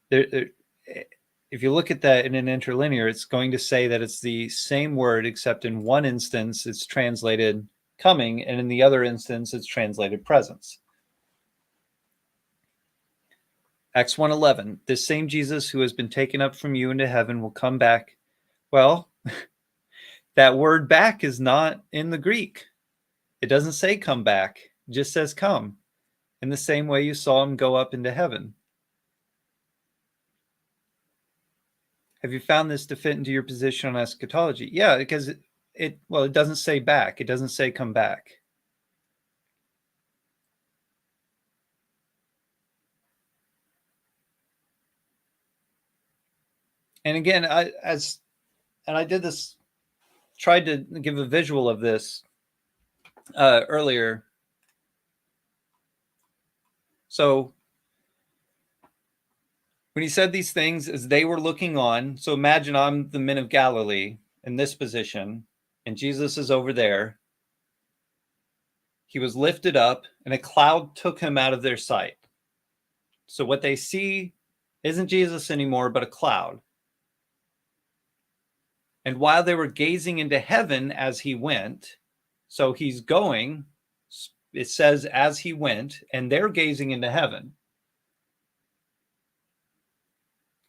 If you look at that in an interlinear, it's going to say that it's the same word, except in one instance it's translated coming, and in the other instance it's translated presence. Acts 1:11, this same Jesus who has been taken up from you into heaven will come back. Well, that word back is not in the Greek. It doesn't say come back, it just says come, in the same way you saw him go up into heaven. Have you found this to fit into your position on eschatology? Yeah, because it doesn't say back. It doesn't say come back. And again, I did this, tried to give a visual of this earlier. So when he said these things as they were looking on, so imagine I'm the men of Galilee in this position, and Jesus is over there. He was lifted up, and a cloud took him out of their sight. So what they see isn't Jesus anymore, but a cloud. And while they were gazing into heaven as he went, so he's going, it says as he went, and they're gazing into heaven,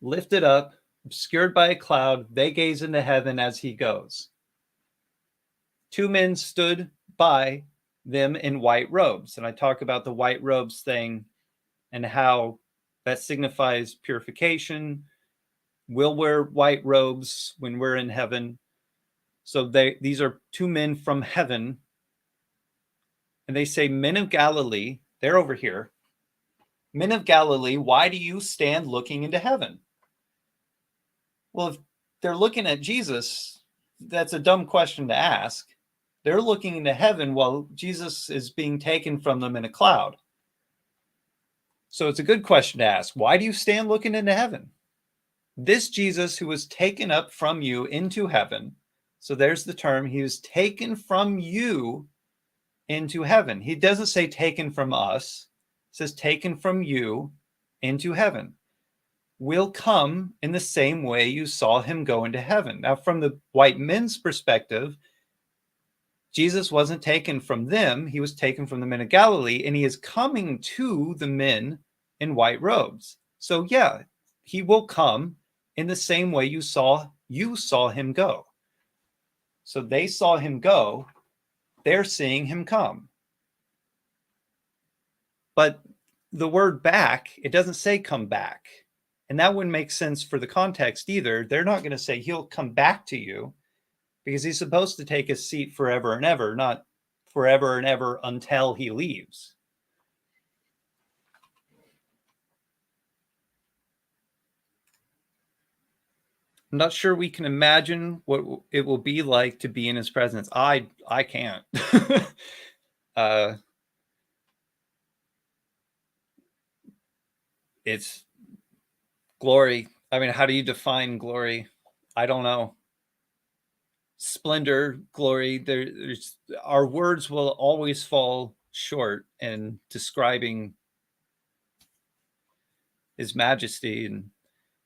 lifted up, obscured by a cloud, they gaze into heaven as he goes. Two men stood by them in white robes. And I talk about the white robes thing and how that signifies purification. We'll wear white robes when we're in heaven. So these are two men from heaven. And they say, men of Galilee, they're over here. Men of Galilee, why do you stand looking into heaven? Well, if they're looking at Jesus, that's a dumb question to ask. They're looking into heaven while Jesus is being taken from them in a cloud. So it's a good question to ask. Why do you stand looking into heaven? This Jesus who was taken up from you into heaven, so there's the term, he was taken from you into heaven. He doesn't say taken from us. It says taken from you into heaven. Will come in the same way you saw him go into heaven. Now, from the white men's perspective, Jesus wasn't taken from them. He was taken from the men of Galilee, and he is coming to the men in white robes. So yeah, he will come in the same way you saw him go. So they saw him go, they're seeing him come. But the word back, it doesn't say come back. And that wouldn't make sense for the context either. They're not going to say he'll come back to you, because he's supposed to take his seat forever and ever, not forever and ever until he leaves. I'm not sure we can imagine what it will be like to be in his presence. I can't. It's glory. I mean, how do you define glory? I don't know. Splendor, glory. There's our words will always fall short in describing his majesty, and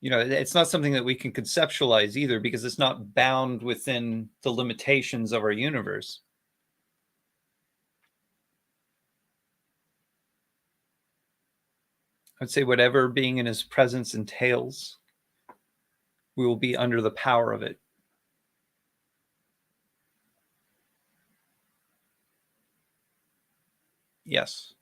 it's not something that we can conceptualize either, because it's not bound within the limitations of our universe. I'd say whatever being in his presence entails, we will be under the power of it. Yes.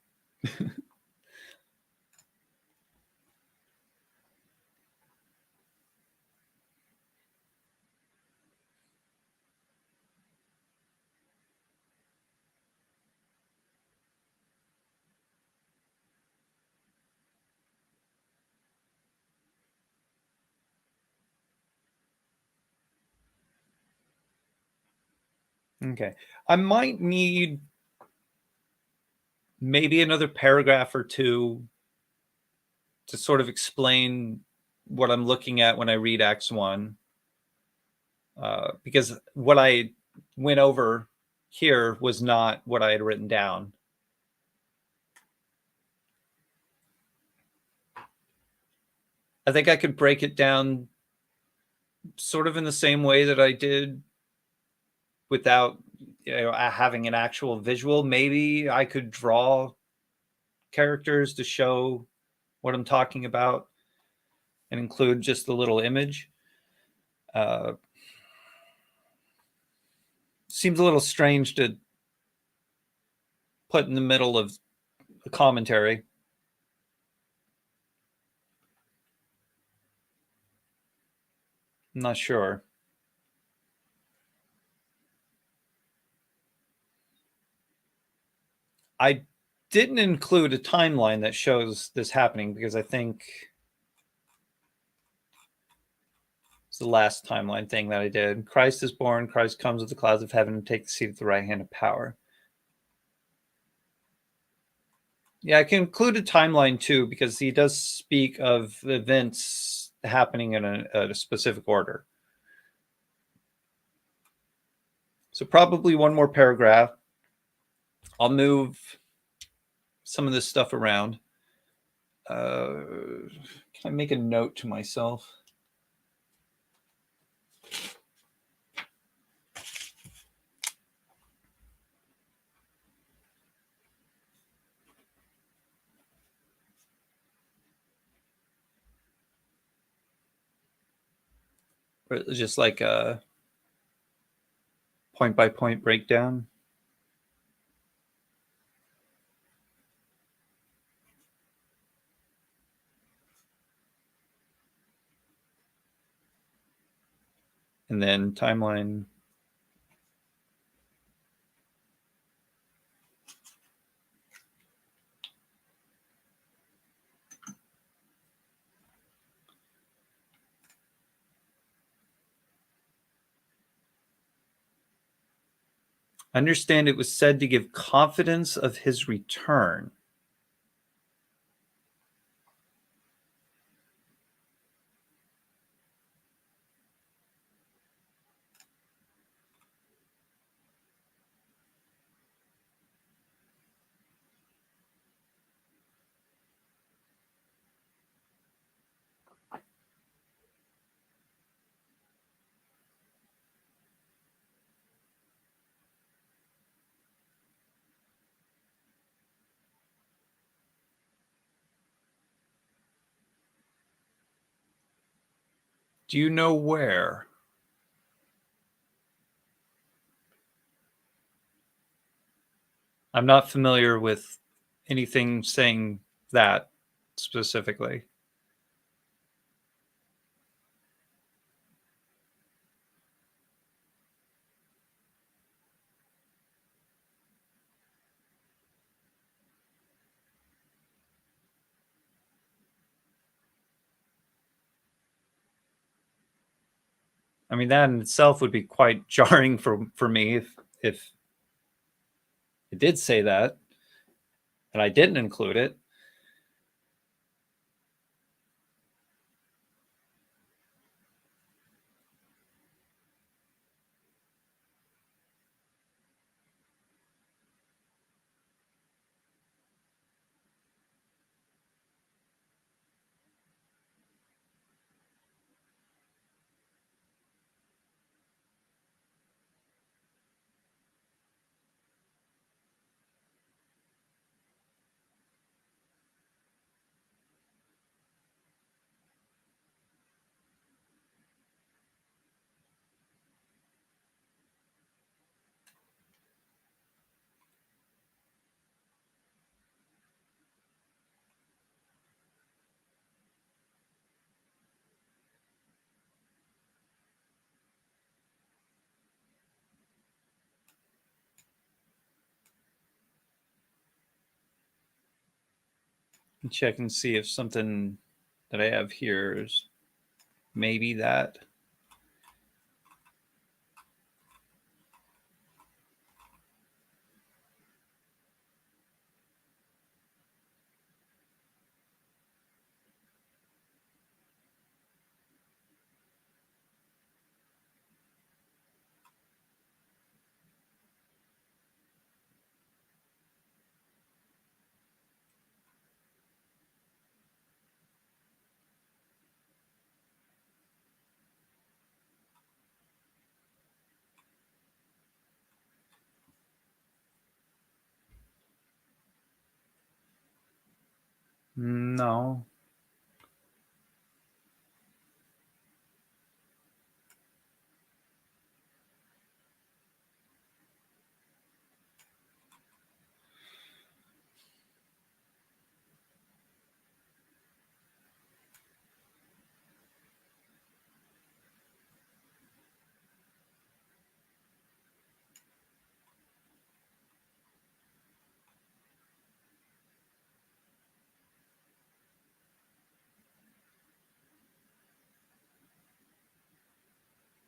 Okay. I might need maybe another paragraph or two to sort of explain what I'm looking at when I read Acts 1. because what I went over here was not what I had written down. I think I could break it down sort of in the same way that I did without having an actual visual. Maybe I could draw characters to show what I'm talking about and include just the little image. Seems a little strange to put in the middle of a commentary. I'm not sure. I didn't include a timeline that shows this happening because I think it's the last timeline thing that I did. Christ is born, Christ comes with the clouds of heaven and takes the seat at the right hand of power. Yeah, I can include a timeline too because he does speak of events happening in a specific order. So probably one more paragraph. I'll move some of this stuff around. Can I make a note to myself? Or just like a point by point breakdown. And then timeline. Understand it was said to give confidence of his return. Do you know where? I'm not familiar with anything saying that specifically. I mean, that in itself would be quite jarring for me if it did say that and I didn't include it. Check and see if something that I have here is maybe that. No.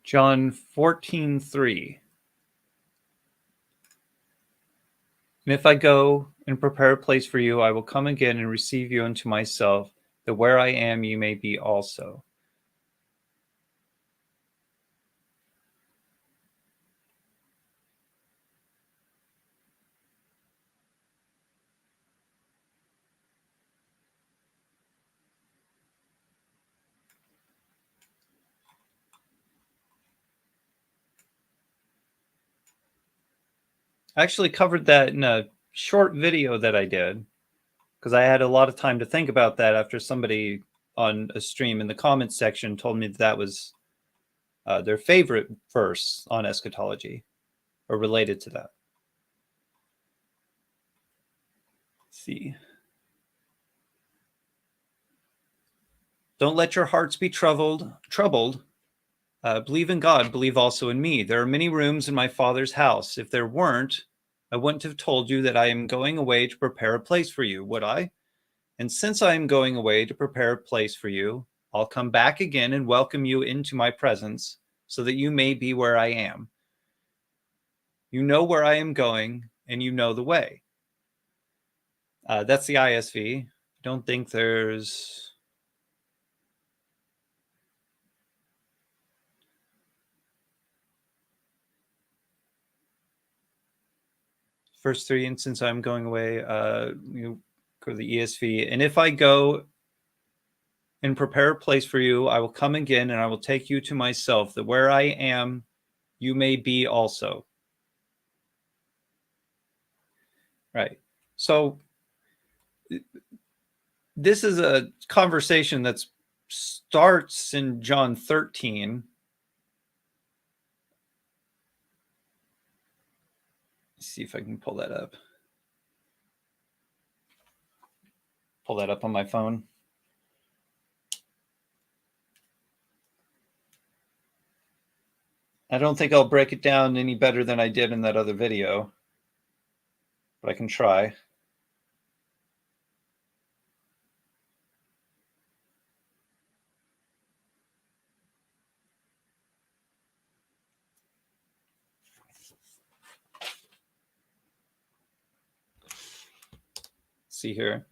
John 14:3. And if I go and prepare a place for you, I will come again and receive you unto myself, that where I am, you may be also. I actually covered that in a short video that I did because I had a lot of time to think about that after somebody on a stream in the comments section told me that was their favorite verse on eschatology or related to that. Let's see. Don't let your hearts be troubled. Believe in God, believe also in me. There are many rooms in my Father's house. If there weren't, I wouldn't have told you that I am going away to prepare a place for you, would I? And since I am going away to prepare a place for you, I'll come back again and welcome you into my presence, so that you may be where I am. You know where I am going, and you know the way. That's the ISV. I don't think there's... Verse 3, and since I'm going away, you go to the ESV. And if I go and prepare a place for you, I will come again and I will take you to myself, that where I am, you may be also. Right. So this is a conversation that starts in John 13. Let's see if I can pull that up. Pull that up on my phone. I don't think I'll break it down any better than I did in that other video, but I can try. See here.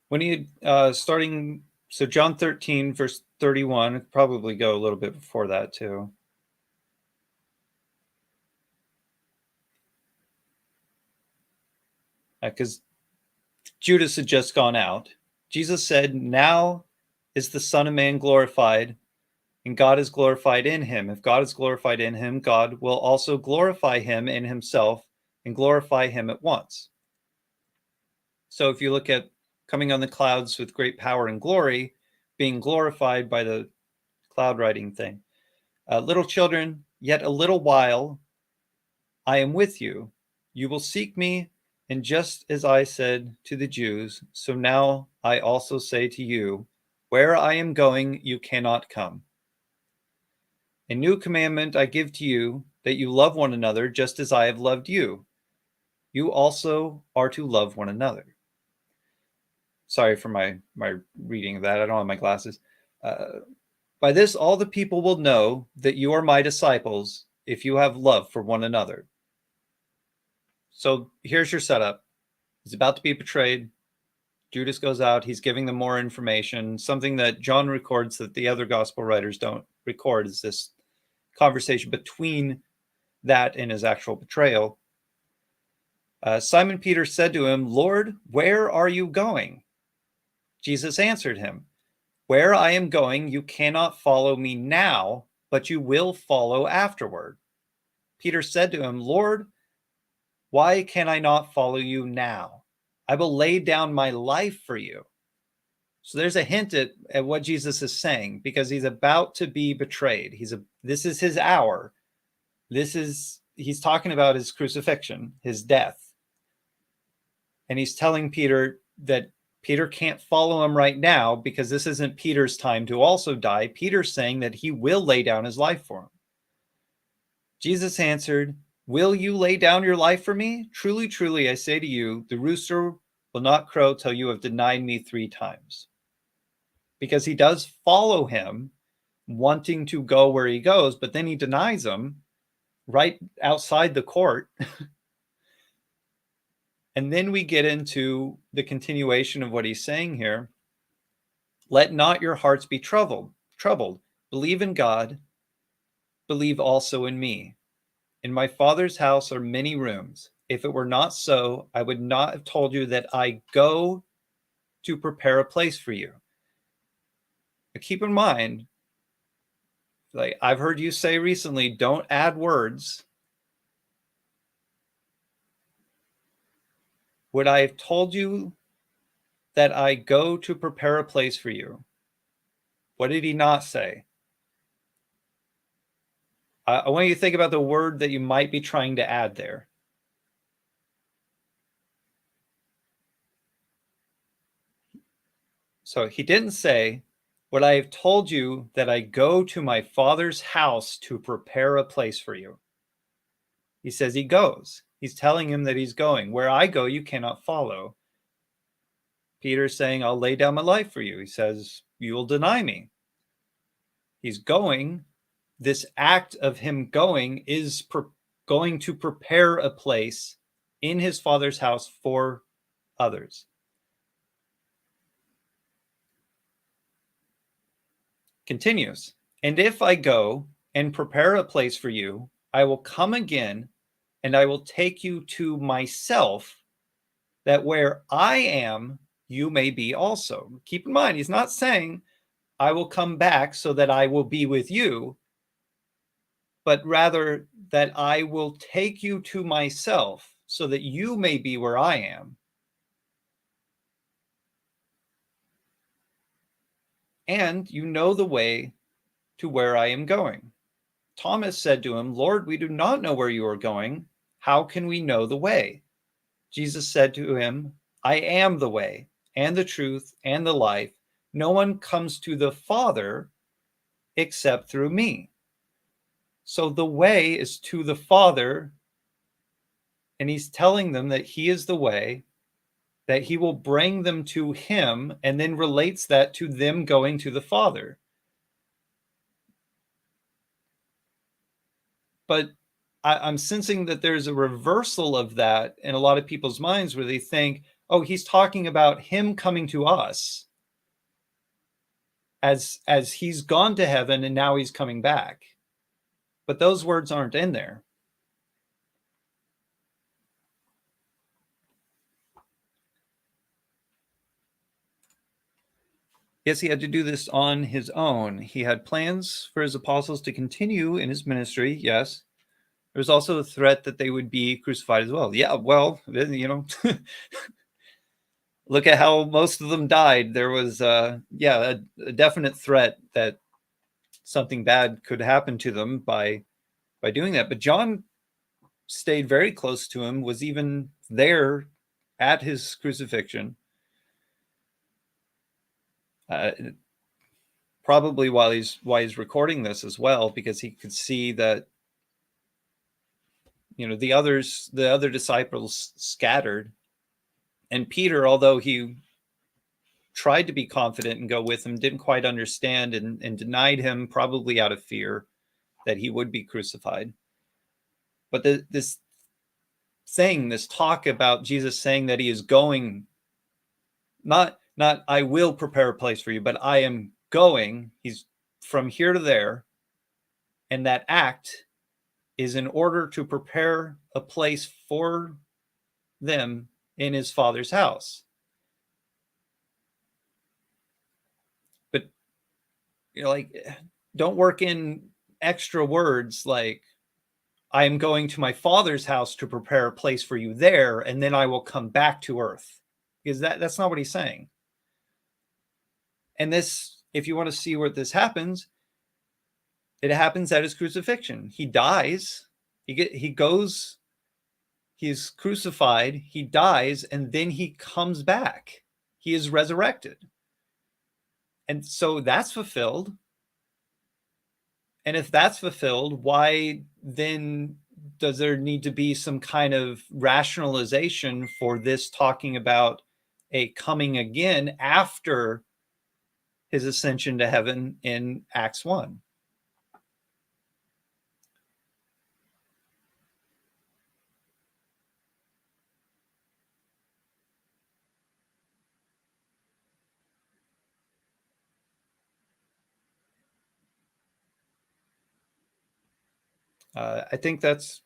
When he starting, so John 13 verse 31, probably go a little bit before that too. Because Judas had just gone out. Jesus said, now is the Son of Man glorified, and God is glorified in him. If God is glorified in him, God will also glorify him in himself and glorify him at once. So if you look at coming on the clouds with great power and glory, being glorified by the cloud riding thing. Little children, yet a little while I am with you. You will seek me, and just as I said to the Jews, so now I also say to you, where I am going, you cannot come. A new commandment I give to you, that you love one another just as I have loved you. You also are to love one another. Sorry for my reading of that. I don't have my glasses. By this, all the people will know that you are my disciples if you have love for one another. So here's your setup. He's about to be betrayed. Judas goes out. He's giving them more information. Something that John records that the other gospel writers don't record is this conversation between that and his actual betrayal. Simon Peter said to him, Lord, where are you going? Jesus answered him, where I am going, you cannot follow me now, but you will follow afterward. Peter said to him, Lord, why can I not follow you now? I will lay down my life for you. So there's a hint at what Jesus is saying, because he's about to be betrayed. This is his hour. He's talking about his crucifixion, his death. And he's telling Peter that Peter can't follow him right now because this isn't Peter's time to also die. Peter's saying that he will lay down his life for him. Jesus answered, will you lay down your life for me? Truly, truly, I say to you, the rooster will not crow till you have denied me 3 times. Because he does follow him, wanting to go where he goes, but then he denies him right outside the court. And then we get into the continuation of what he's saying here. Let not your hearts be troubled. Believe in God, believe also in me. In my Father's house are many rooms. If it were not so, I would not have told you that I go to prepare a place for you. But keep in mind, like I've heard you say recently, don't add words. Would I have told you that I go to prepare a place for you? What did he not say? I want you to think about the word that you might be trying to add there. So he didn't say, would I have told you that I go to my Father's house to prepare a place for you? He says he goes. He's telling him that he's going. Where I go, you cannot follow. Peter's saying, I'll lay down my life for you. He says, you will deny me. He's going. This act of him going is going to prepare a place in his Father's house for others. Continues, and if I go and prepare a place for you, I will come again and I will take you to myself, that where I am, you may be also. Keep in mind, he's not saying I will come back so that I will be with you, but rather that I will take you to myself so that you may be where I am. And you know the way to where I am going. Thomas said to him, Lord, we do not know where you are going. How can we know the way? Jesus said to him, I am the way and the truth and the life. No one comes to the Father except through me. So the way is to the Father, and he's telling them that he is the way, that he will bring them to him, and then relates that to them going to the Father. But I'm sensing that there's a reversal of that in a lot of people's minds where they think, oh, he's talking about him coming to us as he's gone to heaven and now he's coming back. But those words aren't in there. Yes, he had to do this on his own. He had plans for his apostles to continue in his ministry, yes. There was also the threat that they would be crucified as well. Yeah, well, you know, look at how most of them died. There was, a definite threat that something bad could happen to them by doing that. But John stayed very close to him, was even there at his crucifixion. Probably while he's recording this as well, because he could see that, you know, the other disciples scattered, and Peter, although he tried to be confident and go with him, didn't quite understand and denied him, probably out of fear that he would be crucified. But this talk about Jesus saying that he is going, not I will prepare a place for you, but I am going. He's from here to there. And that act is in order to prepare a place for them in his Father's house. But, you know, like, don't work in extra words like, I am going to my Father's house to prepare a place for you there, and then I will come back to earth. Because that's not what he's saying. And this, if you want to see where this happens, it happens at his crucifixion. He dies. He goes. He's crucified. He dies, and then he comes back. He is resurrected. And so that's fulfilled. And if that's fulfilled, why then does there need to be some kind of rationalization for this talking about a coming again after his ascension to heaven in Acts 1? I think that's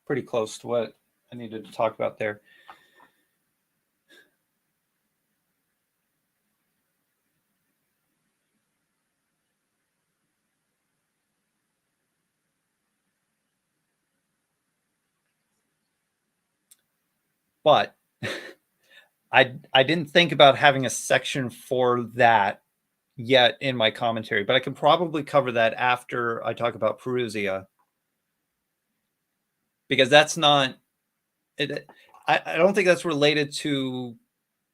pretty close to what I needed to talk about there. But I didn't think about having a section for that yet in my commentary, but I can probably cover that after I talk about Perusia, because that's not it. I don't think that's related to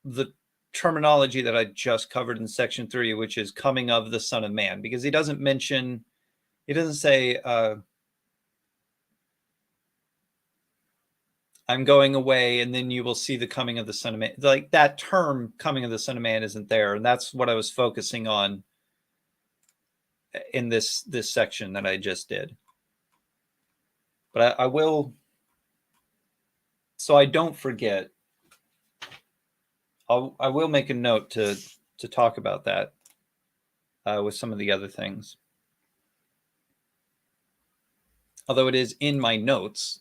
the terminology that I just covered in section 3, which is coming of the Son of Man, because he doesn't say I'm going away and then you will see the coming of the Son of Man. Like, that term coming of the Son of Man isn't there. And that's what I was focusing on in this section that I just did. But I will, so I don't forget, I will make a note to talk about that with some of the other things. Although it is in my notes.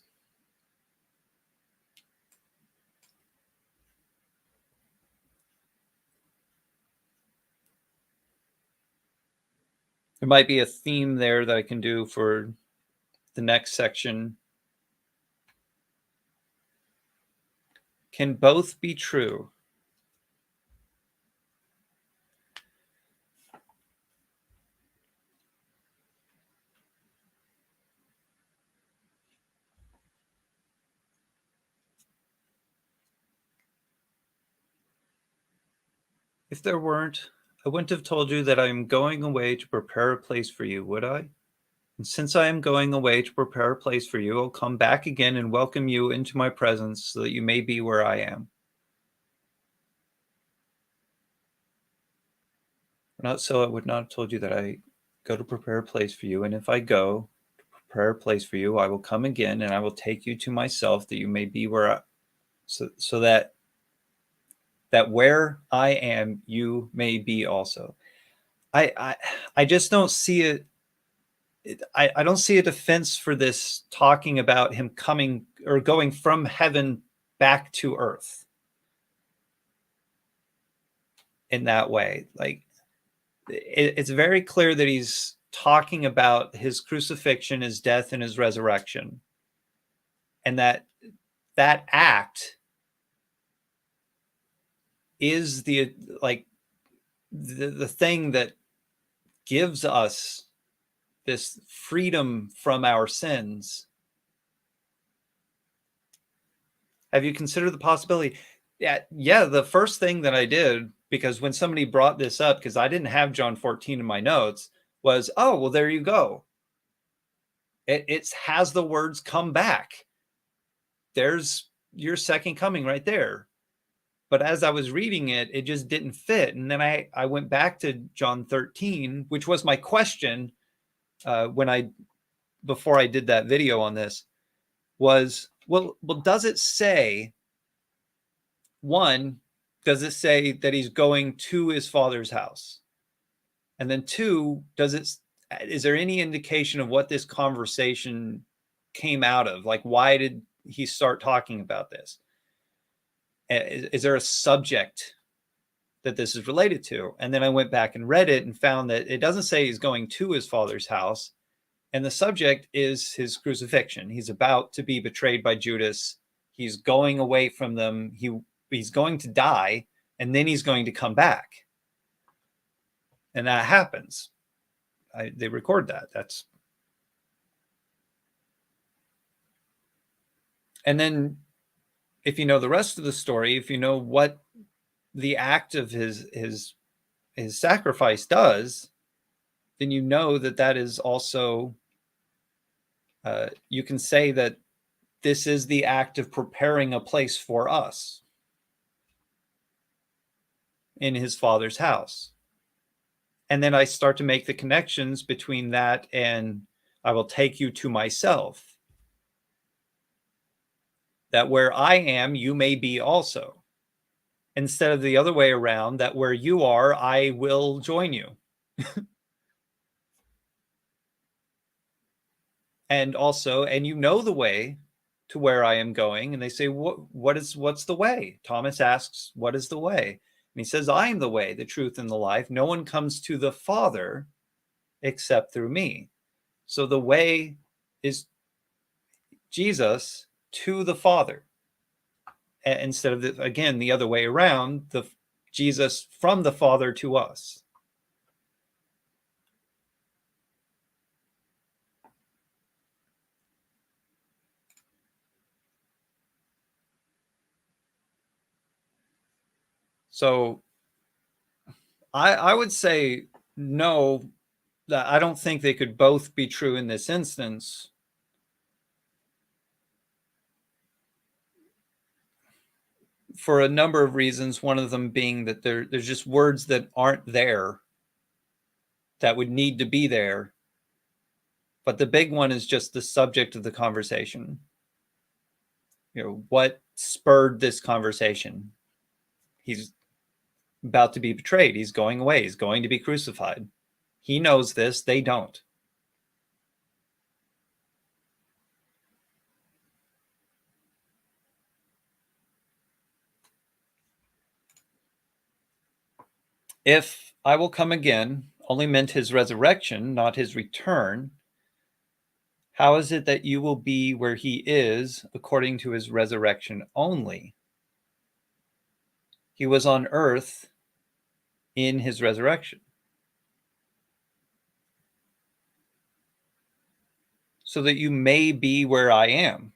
There might be a theme there that I can do for the next section. Can both be true? If there weren't, I wouldn't have told you that I am going away to prepare a place for you, would I? And since I am going away to prepare a place for you, I'll come back again and welcome you into my presence so that you may be where I am. Not so, I would not have told you that I go to prepare a place for you. And if I go to prepare a place for you, I will come again and I will take you to myself that you may be where I, so that where I am, you may be also. I just don't see it. I don't see a defense for this talking about him coming or going from heaven back to earth in that way. Like, it's very clear that he's talking about his crucifixion, his death, and his resurrection, and that act is the thing that gives us this freedom from our sins. Have you considered the possibility? Yeah, the first thing that I did, because when somebody brought this up, because I didn't have John 14 in my notes, was, oh, well, there you go. It has the words come back. There's your second coming right there. But as I was reading it, it just didn't fit. And then I went back to John 13, which was my question before I did that video on this, was, well, does it say, one, does it say that he's going to his Father's house? And then two, is there any indication of what this conversation came out of? Like, why did he start talking about this? Is there a subject that this is related to? And then I went back and read it and found that it doesn't say he's going to his Father's house. And the subject is his crucifixion. He's about to be betrayed by Judas. He's going away from them. He's going to die, and then he's going to come back. And that happens. They record that. And then if you know the rest of the story, if you know what the act of his sacrifice does, then you know that is also, you can say that this is the act of preparing a place for us in his Father's house. And then I start to make the connections between that and I will take you to myself. That where I am, you may be also. Instead of the other way around, that where you are, I will join you. And also, and you know the way to where I am going. And they say, what's the way? Thomas asks, what is the way? And he says, I am the way, the truth, and the life. No one comes to the Father except through me. So the way is Jesus to the Father. Instead of, again, the other way around, the Jesus from the Father to us. So I would say no, that I don't think they could both be true in this instance. For a number of reasons, one of them being that there's just words that aren't there that would need to be there. But the big one is just the subject of the conversation. You know, what spurred this conversation? He's about to be betrayed. He's going away. He's going to be crucified. He knows this. They don't. If I will come again only meant his resurrection, not his return, how is it that you will be where he is according to his resurrection only? He was on earth in his resurrection. So that you may be where I am.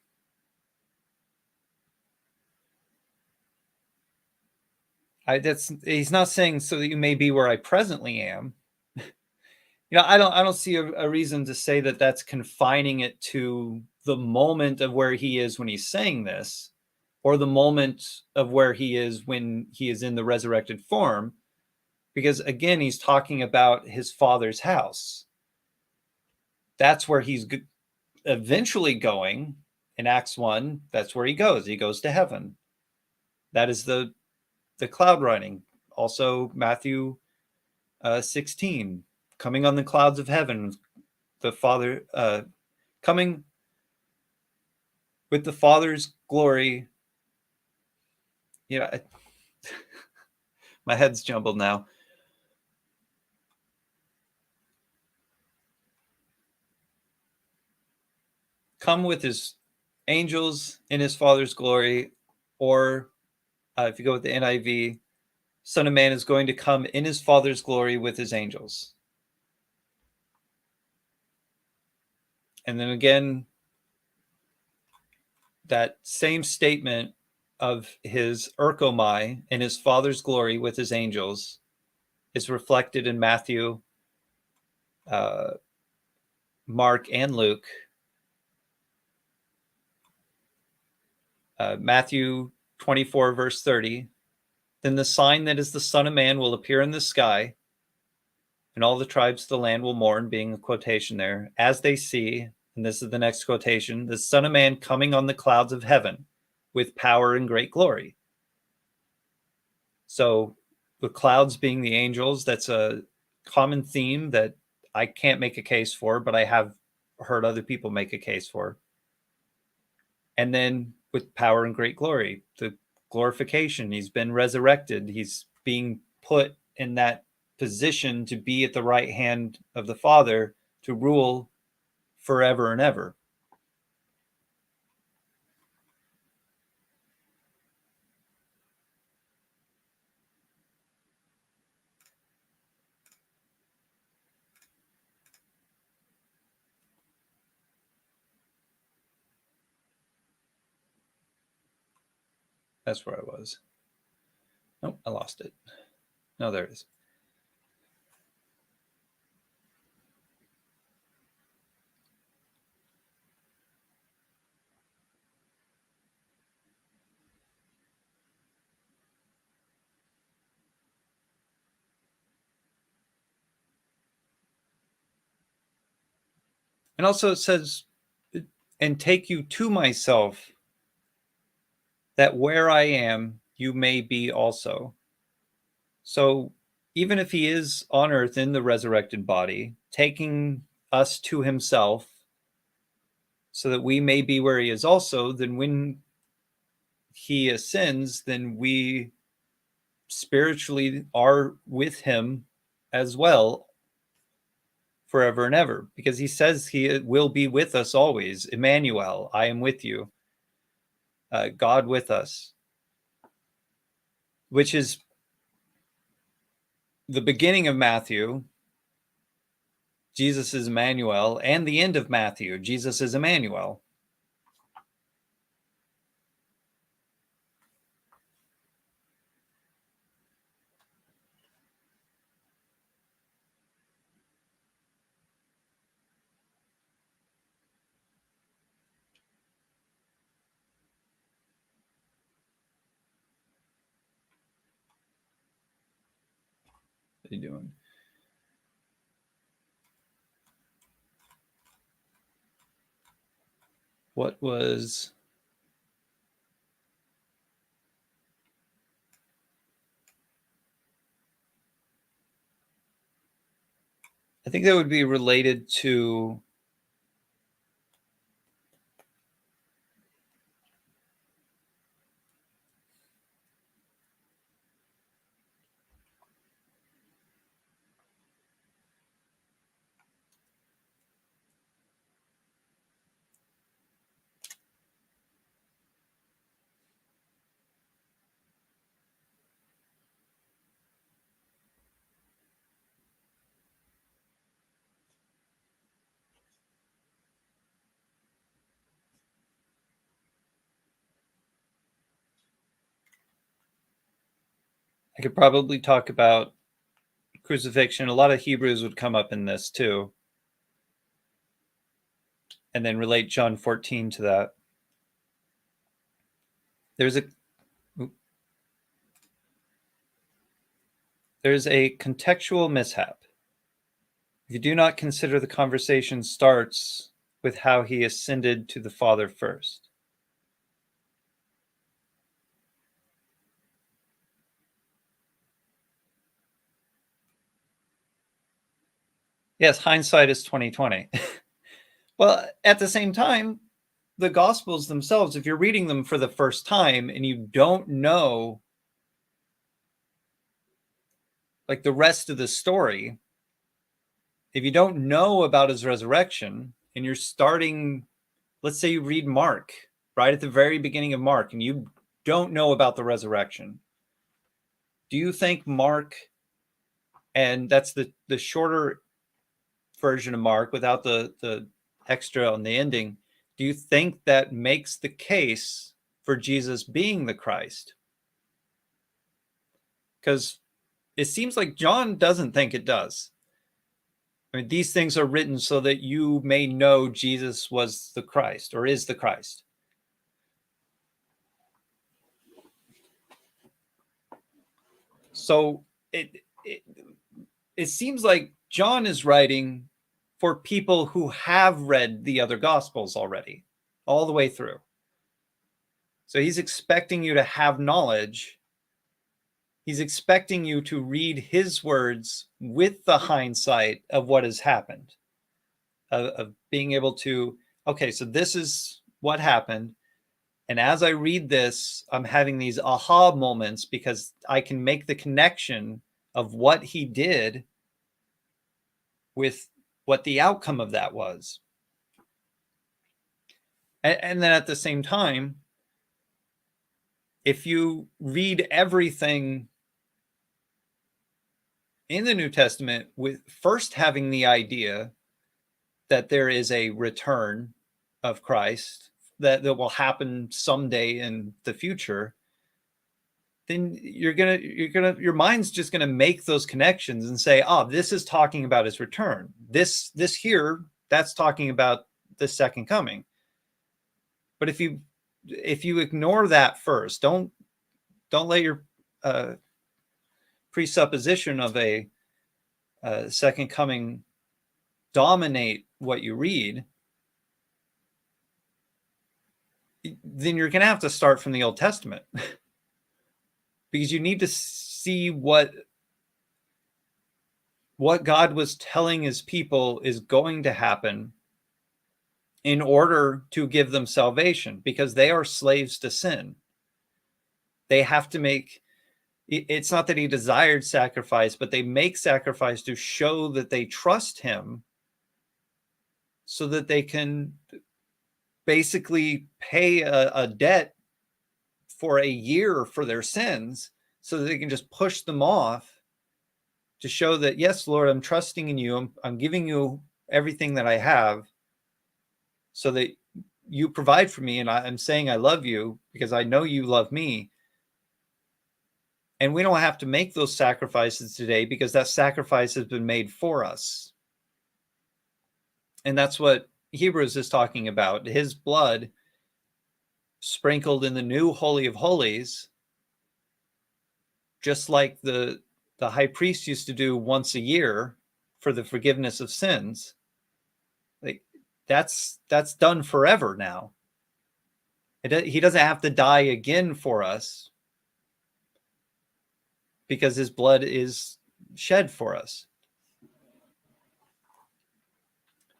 He's not saying so that you may be where I presently am. You know, I don't see a reason to say that that's confining it to the moment of where he is when he's saying this, or the moment of where he is when he is in the resurrected form, because again, he's talking about his Father's house. That's where he's eventually going. In Acts 1, that's where he goes. He goes to heaven. That is the cloud riding. Also, Matthew 16, coming on the clouds of heaven, the Father coming with the Father's glory. You know, my head's jumbled now. Come with his angels in his Father's glory, or if you go with the NIV, Son of Man is going to come in his Father's glory with his angels. And then again, that same statement of his erchomai in his Father's glory with his angels is reflected in Matthew, Mark, and Luke. Matthew 24, verse 30. Then the sign that is the Son of Man will appear in the sky, and all the tribes of the land will mourn, being a quotation there, as they see, and this is the next quotation, the Son of Man coming on the clouds of heaven with power and great glory. So the clouds being the angels, that's a common theme that I can't make a case for, but I have heard other people make a case for. And then with power and great glory, the glorification, he's been resurrected. He's being put in that position to be at the right hand of the Father to rule forever and ever. That's where I was. Nope, I lost it. No, there it is. And also it says, and take you to myself, that where I am, you may be also. So even if he is on earth in the resurrected body, taking us to himself so that we may be where he is also, then when he ascends, then we spiritually are with him as well forever and ever, because he says he will be with us always. Emmanuel, I am with you. God with us, which is the beginning of Matthew. Jesus is Emmanuel, and the end of Matthew, Jesus is Emmanuel. What are you doing? What was... I think that would be related to... I could probably talk about crucifixion. A lot of Hebrews would come up in this too, and then relate John 14 to that. There's a contextual mishap. If you do not consider the conversation starts with how he ascended to the Father first. Yes, hindsight is 2020. Well, at the same time, the Gospels themselves, if you're reading them for the first time and you don't know like the rest of the story, if you don't know about his resurrection and you're starting, let's say you read Mark right at the very beginning of Mark and you don't know about the resurrection, do you think Mark, and that's the shorter version of Mark without the extra on the ending, do you think that makes the case for Jesus being the Christ? Because it seems like John doesn't think it does. I mean, these things are written so that you may know Jesus was the Christ or is the Christ. So it seems like John is writing for people who have read the other Gospels already, all the way through. So he's expecting you to have knowledge. He's expecting you to read his words with the hindsight of what has happened, of being able to, okay, so this is what happened. And as I read this, I'm having these aha moments because I can make the connection of what he did with what the outcome of that was. And then at the same time, if you read everything in the New Testament with first having the idea that there is a return of Christ that will happen someday in the future, then your mind's just gonna make those connections and say, oh, this is talking about his return. This here, that's talking about the second coming. But if you ignore that first, don't let your presupposition of a second coming dominate what you read, then you're going to have to start from the Old Testament because you need to see what God was telling his people is going to happen in order to give them salvation, because they are slaves to sin. They have to make, it's not that he desired sacrifice, but they make sacrifice to show that they trust him so that they can basically pay a debt for a year for their sins so that they can just push them off to show that, yes, Lord, I'm trusting in you. I'm giving you everything that I have so that you provide for me. And I'm saying I love you because I know you love me. And we don't have to make those sacrifices today because that sacrifice has been made for us. And that's what Hebrews is talking about. His blood sprinkled in the new Holy of Holies, just like the high priest used to do once a year for the forgiveness of sins. Like that's done forever now. He doesn't have to die again for us because his blood is shed for us.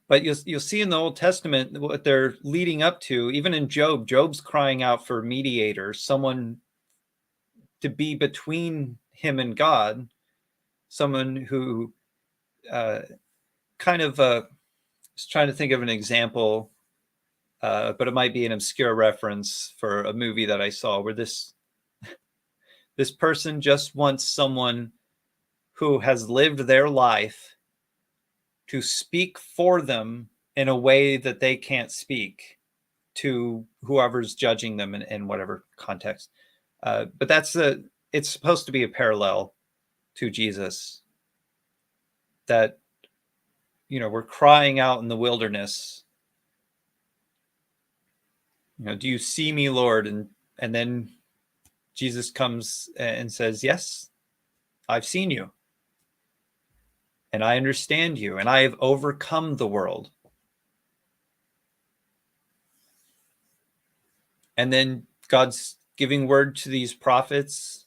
But you'll see in the Old Testament what they're leading up to. Even in Job's crying out for mediators, someone to be between him and God, someone who kind of was trying to think of an example, but it might be an obscure reference for a movie that I saw where this person just wants someone who has lived their life to speak for them in a way that they can't speak to whoever's judging them in whatever context. But it's supposed to be a parallel to Jesus, that, we're crying out in the wilderness, do you see me, Lord? And then Jesus comes and says, yes, I've seen you. And I understand you, and I have overcome the world. And then God's giving word to these prophets,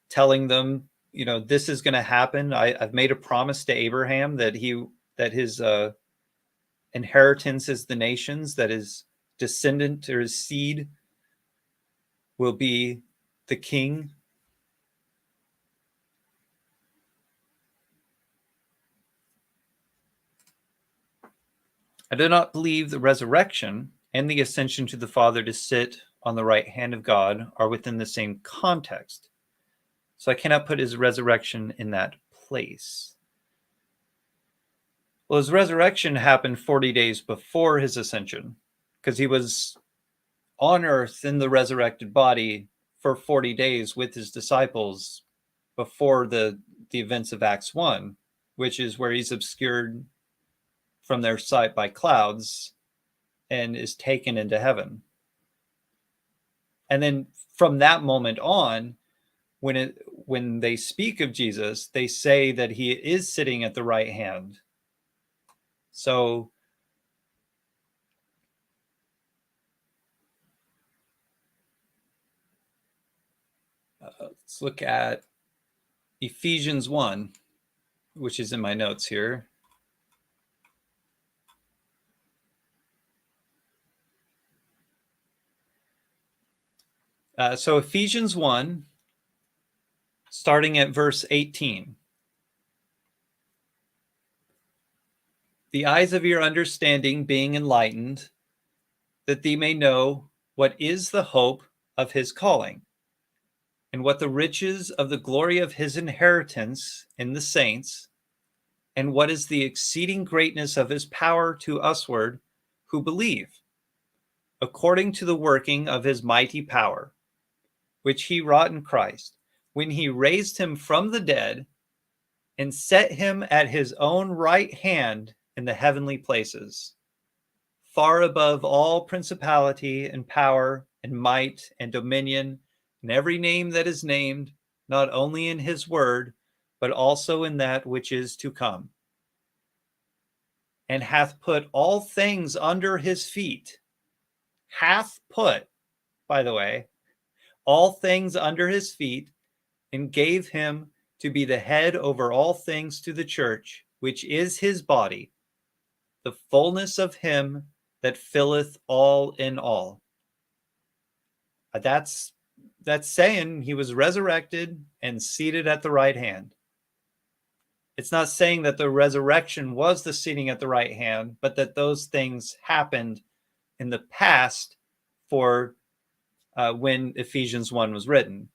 telling them, this is going to happen. I've made a promise to Abraham that his inheritance is the nations, that his descendant or his seed will be the king. I do not believe the resurrection and the ascension to the Father to sit on the right hand of God are within the same context. So I cannot put his resurrection in that place. Well, his resurrection happened 40 days before his ascension, because he was on earth in the resurrected body for 40 days with his disciples before the events of Acts 1, which is where he's obscured from their sight by clouds and is taken into heaven. And then from that moment on, when they speak of Jesus, they say that he is sitting at the right hand. So let's look at Ephesians 1, which is in my notes here. So Ephesians 1, starting at verse 18. The eyes of your understanding being enlightened, that thee may know what is the hope of his calling, and what the riches of the glory of his inheritance in the saints, and what is the exceeding greatness of his power to usward who believe, according to the working of his mighty power, which he wrought in Christ, when he raised him from the dead and set him at his own right hand in the heavenly places, far above all principality and power and might and dominion, and every name that is named, not only in his word, but also in that which is to come, and hath put all things under his feet. Hath put, by the way, all things under his feet, and gave him to be the head over all things to the church, which is his body, the fullness of him that filleth all in all. That's saying he was resurrected and seated at the right hand. It's not saying that the resurrection was the seating at the right hand, but that those things happened in the past for when Ephesians 1 was written.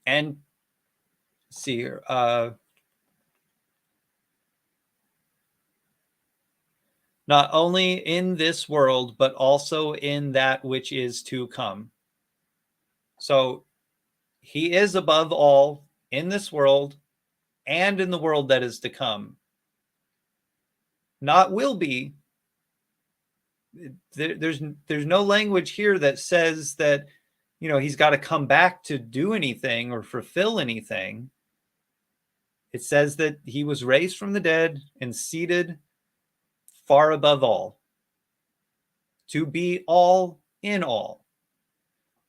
And see here, not only in this world, but also in that which is to come. So he is above all in this world and in the world that is to come. Not will be. There's no language here that says that, you know, he's got to come back to do anything or fulfill anything. It says that he was raised from the dead and seated far above all, to be all in all.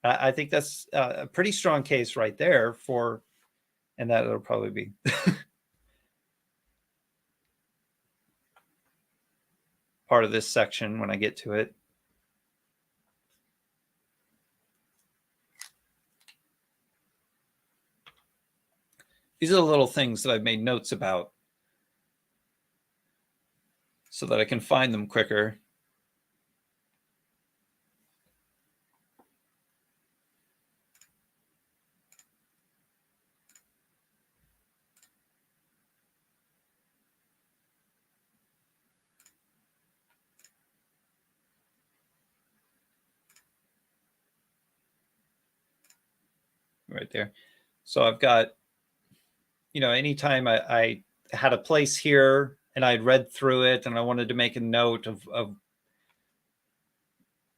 I think that's a pretty strong case right there for, and that'll probably be part of this section when I get to it. These are the little things that I've made notes about so that I can find them quicker. Right there. So I've got, you know, anytime I had a place here and I'd read through it and I wanted to make a note of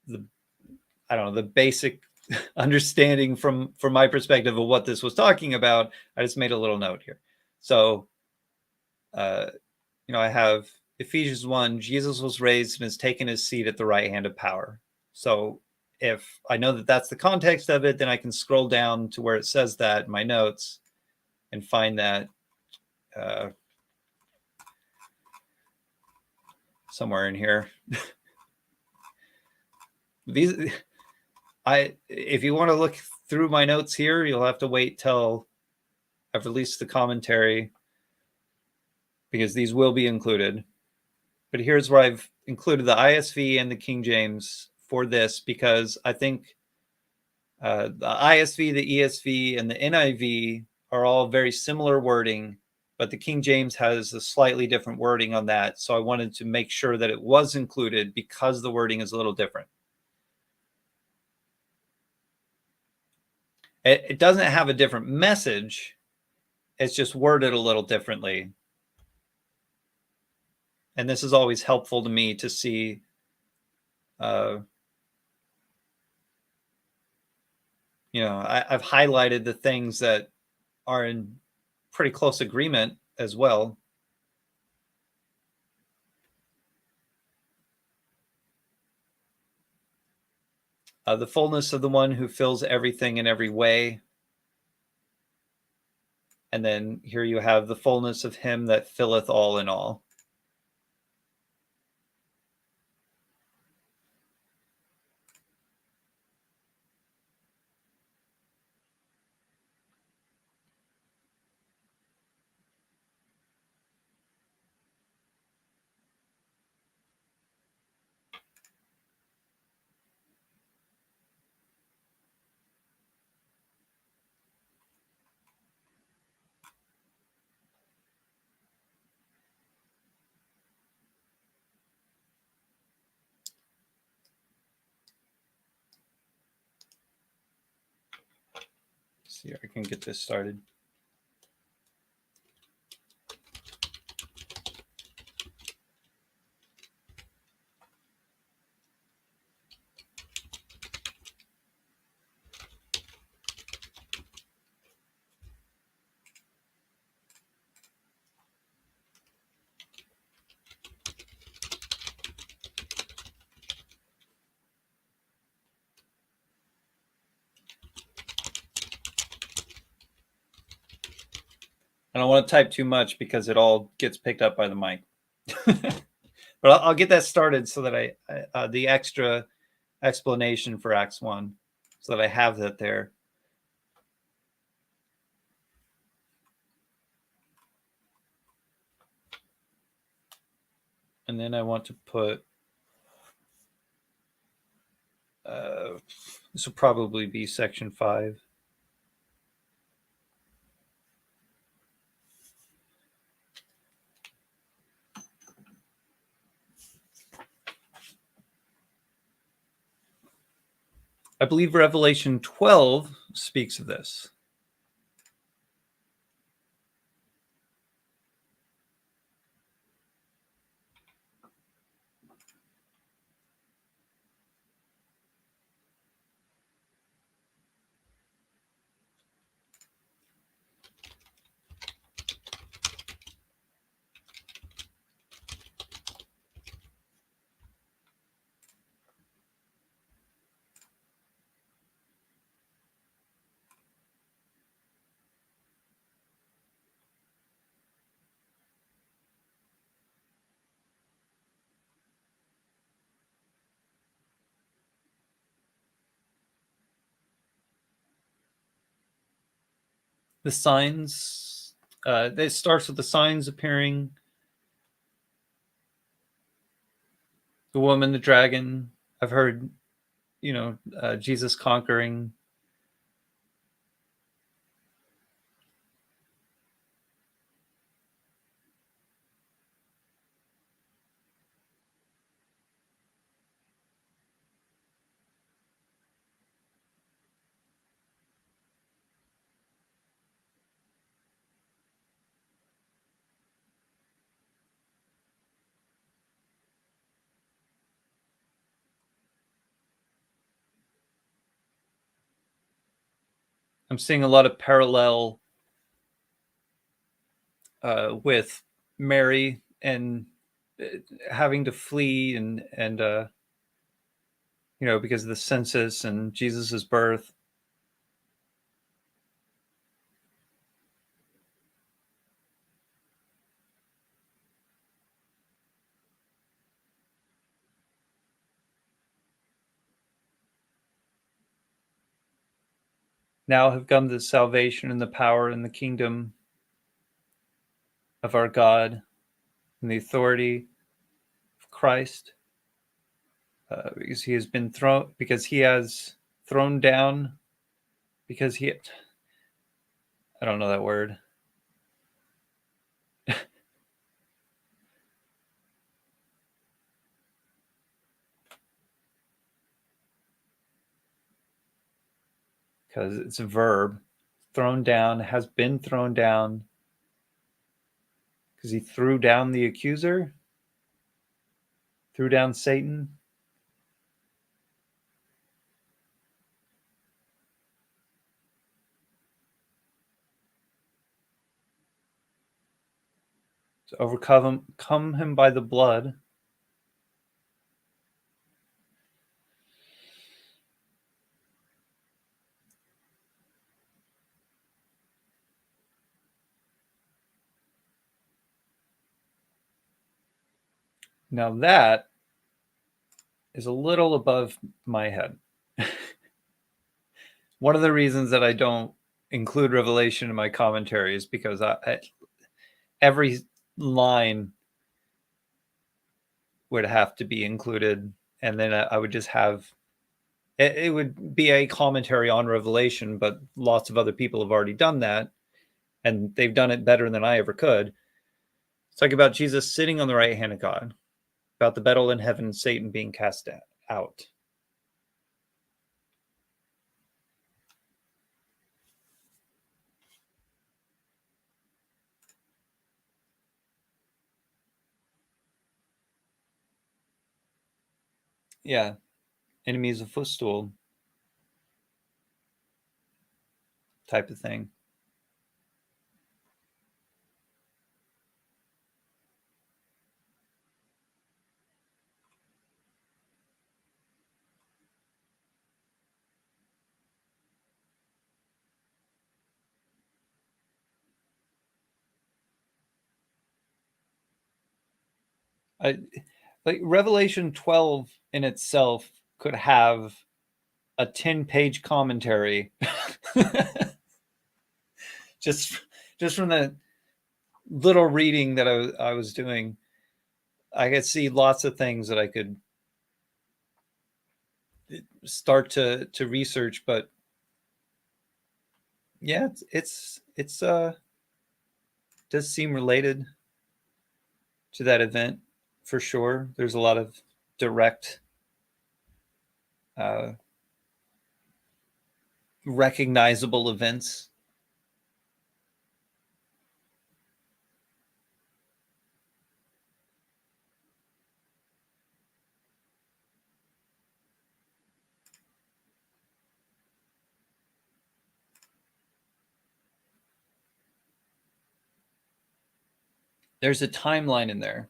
the, I don't know, the basic understanding from my perspective of what this was talking about, I just made a little note here. So, you know, I have Ephesians 1, Jesus was raised and has taken his seat at the right hand of power. So if I know that that's the context of it, then I can scroll down to where it says that in my notes and find that somewhere in here. If you want to look through my notes here, you'll have to wait till I've released the commentary, because these will be included. But here's where I've included the ISV and the King James for this, because I think the ISV, the ESV, and the NIV are all very similar wording, but the King James has a slightly different wording on that. So I wanted to make sure that it was included because the wording is a little different. It doesn't have a different message. It's just worded a little differently. And this is always helpful to me to see you know, I've highlighted the things that are in pretty close agreement as well. The fullness of the one who fills everything in every way. And then here you have the fullness of him that filleth all in all. see, I can get this started. I don't want to type too much because it all gets picked up by the mic. But I'll get that started so that I the extra explanation for Acts 1, so that I have that there. And then I want to put, this will probably be section 5. I believe Revelation 12 speaks of this. The signs, it starts with the signs appearing, the woman, the dragon. I've heard, Jesus conquering. I'm seeing a lot of parallel with Mary and having to flee and because of the census and Jesus's birth. Now have come the salvation and the power and the kingdom of our God and the authority of Christ, because he has thrown down, I don't know that word. Because it's a verb. Thrown down, has been thrown down, because he threw down the accuser, threw down Satan. To overcome him by the blood. Now that is a little above my head. One of the reasons that I don't include Revelation in my commentary is because every line would have to be included, and then I would just have it would be a commentary on Revelation, but lots of other people have already done that, and they've done it better than I ever could. It's like about Jesus sitting on the right hand of God, about the battle in heaven, Satan being cast out. Yeah. Enemy is a footstool type of thing. I, like Revelation 12 in itself could have a 10-page commentary just just from the little reading that I was doing. I could see lots of things that I could start to research, but yeah, it's does seem related to that event for sure. There's a lot of direct uh, recognizable events. There's a timeline in there.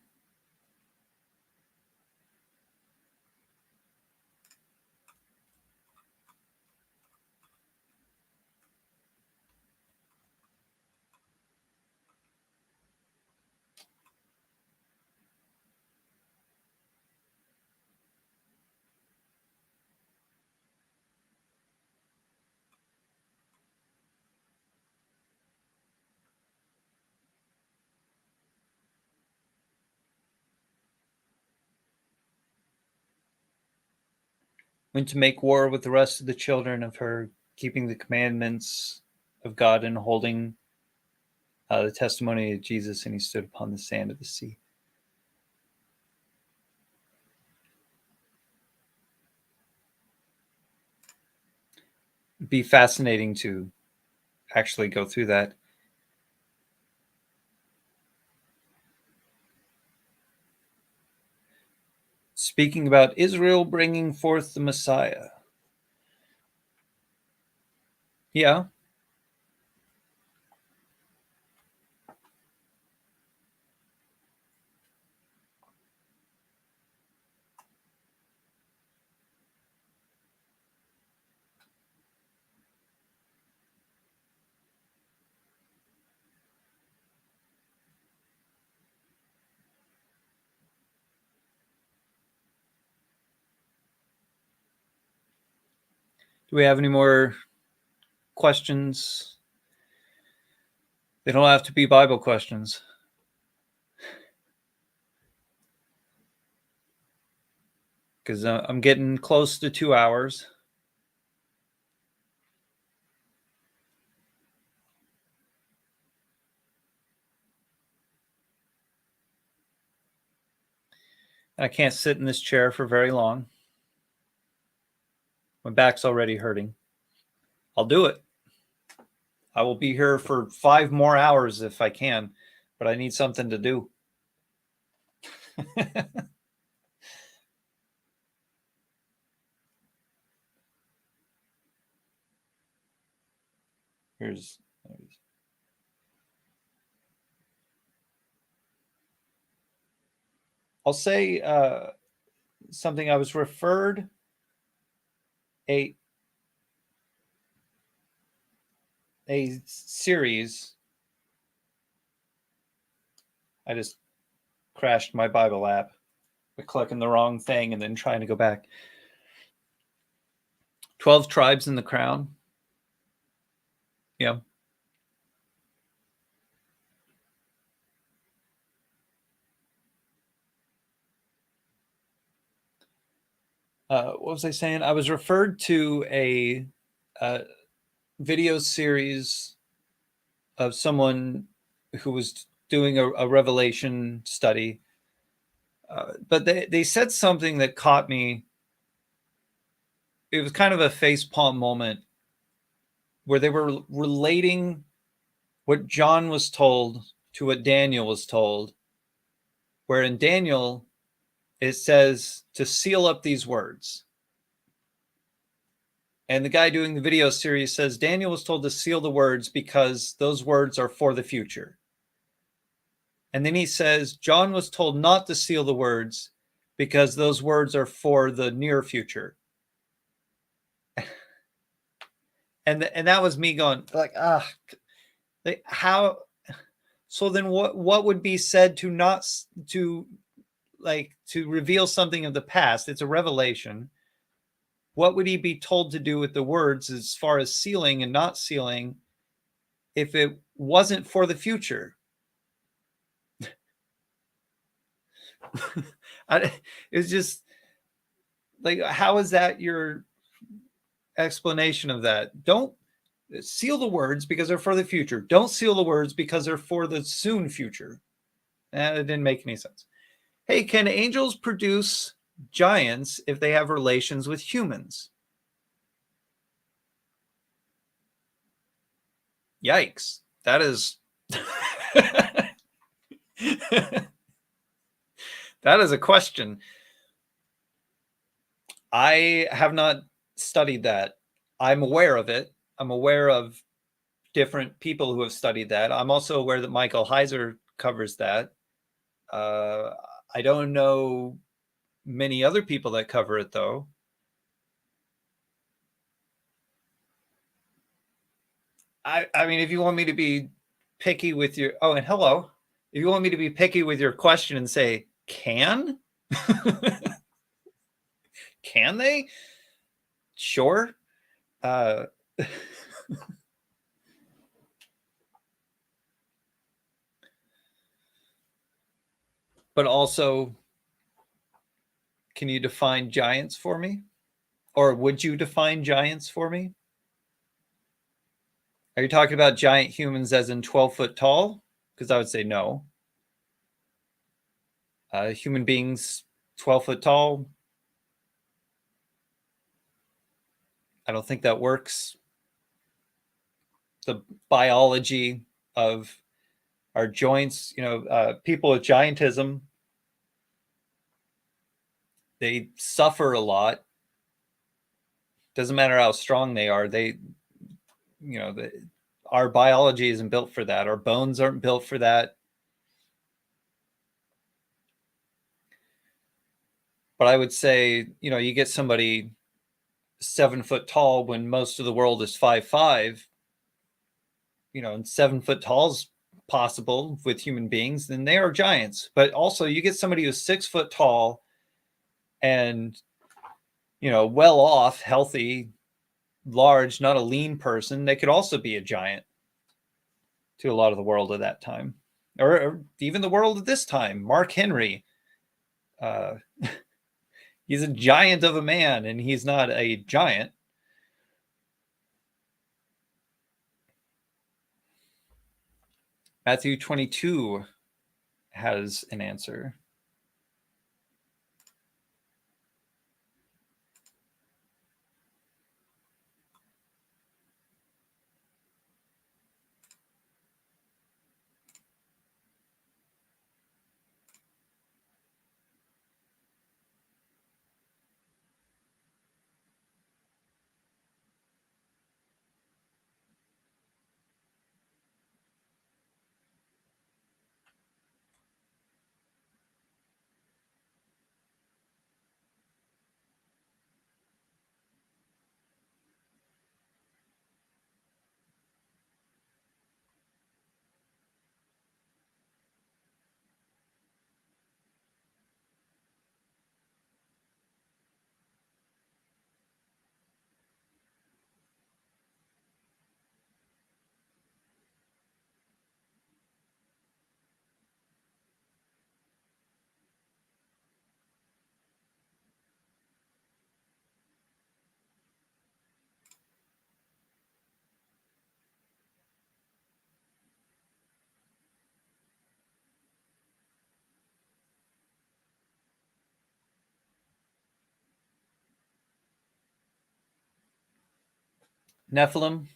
When to make war with the rest of the children of her, keeping the commandments of God and holding the testimony of Jesus, and he stood upon the sand of the sea. It'd be fascinating to actually go through that. Speaking about Israel bringing forth the Messiah. Yeah. Do we have any more questions? They don't have to be Bible questions. Because I'm getting close to 2 hours. I can't sit in this chair for very long. My back's already hurting. I'll do it. I will be here for 5 more hours if I can, but I need something to do. Here's I'll say something. I was referred a series. I just crashed my Bible app by clicking the wrong thing and then trying to go back. 12 Tribes in the Crown. Yeah. What was I saying? I was referred to a video series of someone who was doing a Revelation study. But they said something that caught me. It was kind of a facepalm moment where they were relating what John was told to what Daniel was told, where in Daniel, it says to seal up these words. And the guy doing the video series says Daniel was told to seal the words because those words are for the future. And then he says John was told not to seal the words because those words are for the near future. And that was me going like, how? So then what would be said to not to like to reveal something of the past? It's a revelation. What would he be told to do with the words as far as sealing and not sealing if it wasn't for the future? It's just like, how is that your explanation of that? Don't seal the words because they're for the future. Don't seal the words because they're for the soon future. It didn't make any sense. Hey, can angels produce giants if they have relations with humans? Yikes. That is that is a question. I have not studied that. I'm aware of it. I'm aware of different people who have studied that. I'm also aware that Michael Heiser covers that. I don't know many other people that cover it, though. I mean, if you want me to be picky with your... Oh, and hello. If you want me to be picky with your question and say, can? Can they? Sure. But also, can you define giants for me? Or would you define giants for me? Are you talking about giant humans as in 12 foot tall? Because I would say no. Human beings 12 foot tall, I don't think that works. The biology of our joints, people with giantism, they suffer a lot. Doesn't matter how strong they are. Our biology isn't built for that. Our bones aren't built for that. But I would say, you get somebody 7 foot tall when most of the world is 5'5", and 7 foot tall is possible with human beings, then they are giants. But also you get somebody who's 6 foot tall and, well off, healthy, large, not a lean person, they could also be a giant to a lot of the world at that time, or even the world at this time. Mark Henry, he's a giant of a man, and he's not a giant. Matthew 22 has an answer. Nephilim.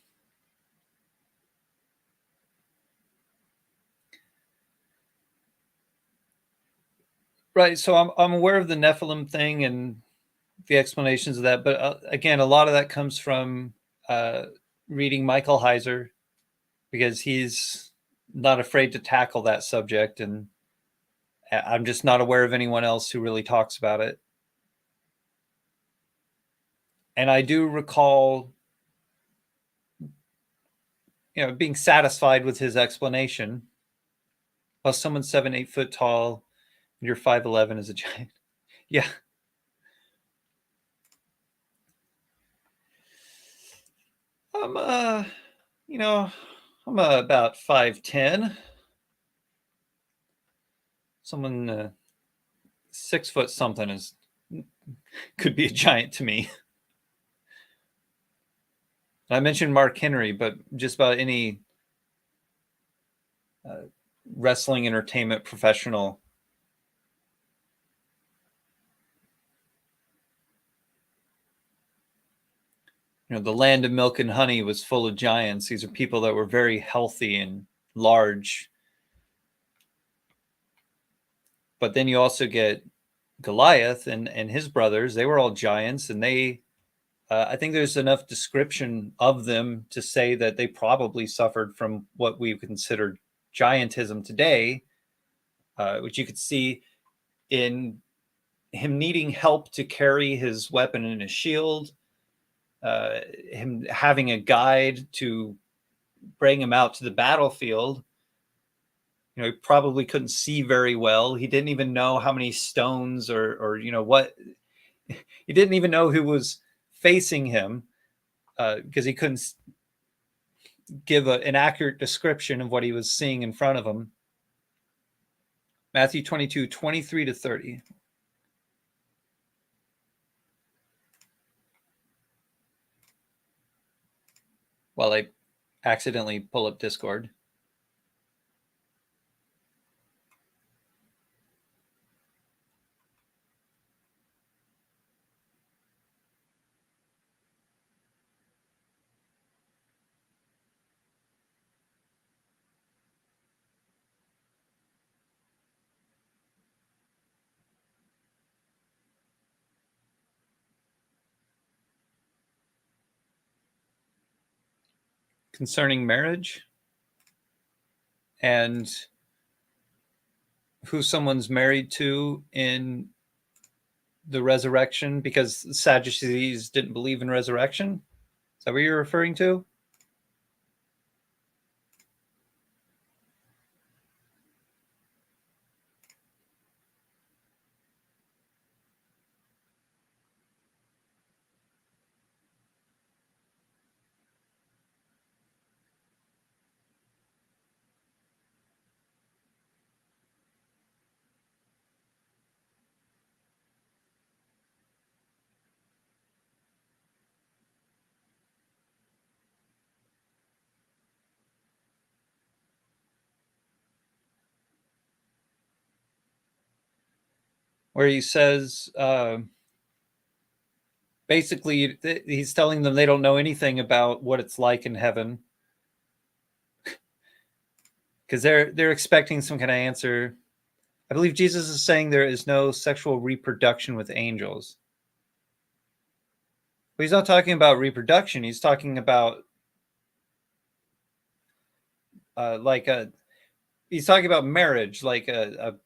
Right. So I'm aware of the Nephilim thing and the explanations of that, but again, a lot of that comes from reading Michael Heiser, because he's not afraid to tackle that subject, and I'm just not aware of anyone else who really talks about it. And I do recall, being satisfied with his explanation. Well, someone's 7-8 foot tall, and you're 5'11" as a giant. Yeah. I'm I'm about 5'10". Someone 6 foot something could be a giant to me. I mentioned Mark Henry, but just about any wrestling entertainment professional. The land of milk and honey was full of giants. These are people that were very healthy and large. But then you also get Goliath and his brothers. They were all giants, and I think there's enough description of them to say that they probably suffered from what we consider giantism today, which you could see in him needing help to carry his weapon and his shield, him having a guide to bring him out to the battlefield. He probably couldn't see very well. He didn't even know how many stones or what. He didn't even know who was facing him, because he couldn't give an accurate description of what he was seeing in front of him. Matthew 22, 23 to 30. While I accidentally pull up Discord. Concerning marriage and who someone's married to in the resurrection, because the Sadducees didn't believe in resurrection. Is that what you're referring to? Where he says, basically, he's telling them they don't know anything about what it's like in heaven, because they're expecting some kind of answer. I believe Jesus is saying there is no sexual reproduction with angels. But he's not talking about reproduction. He's talking about he's talking about marriage, like a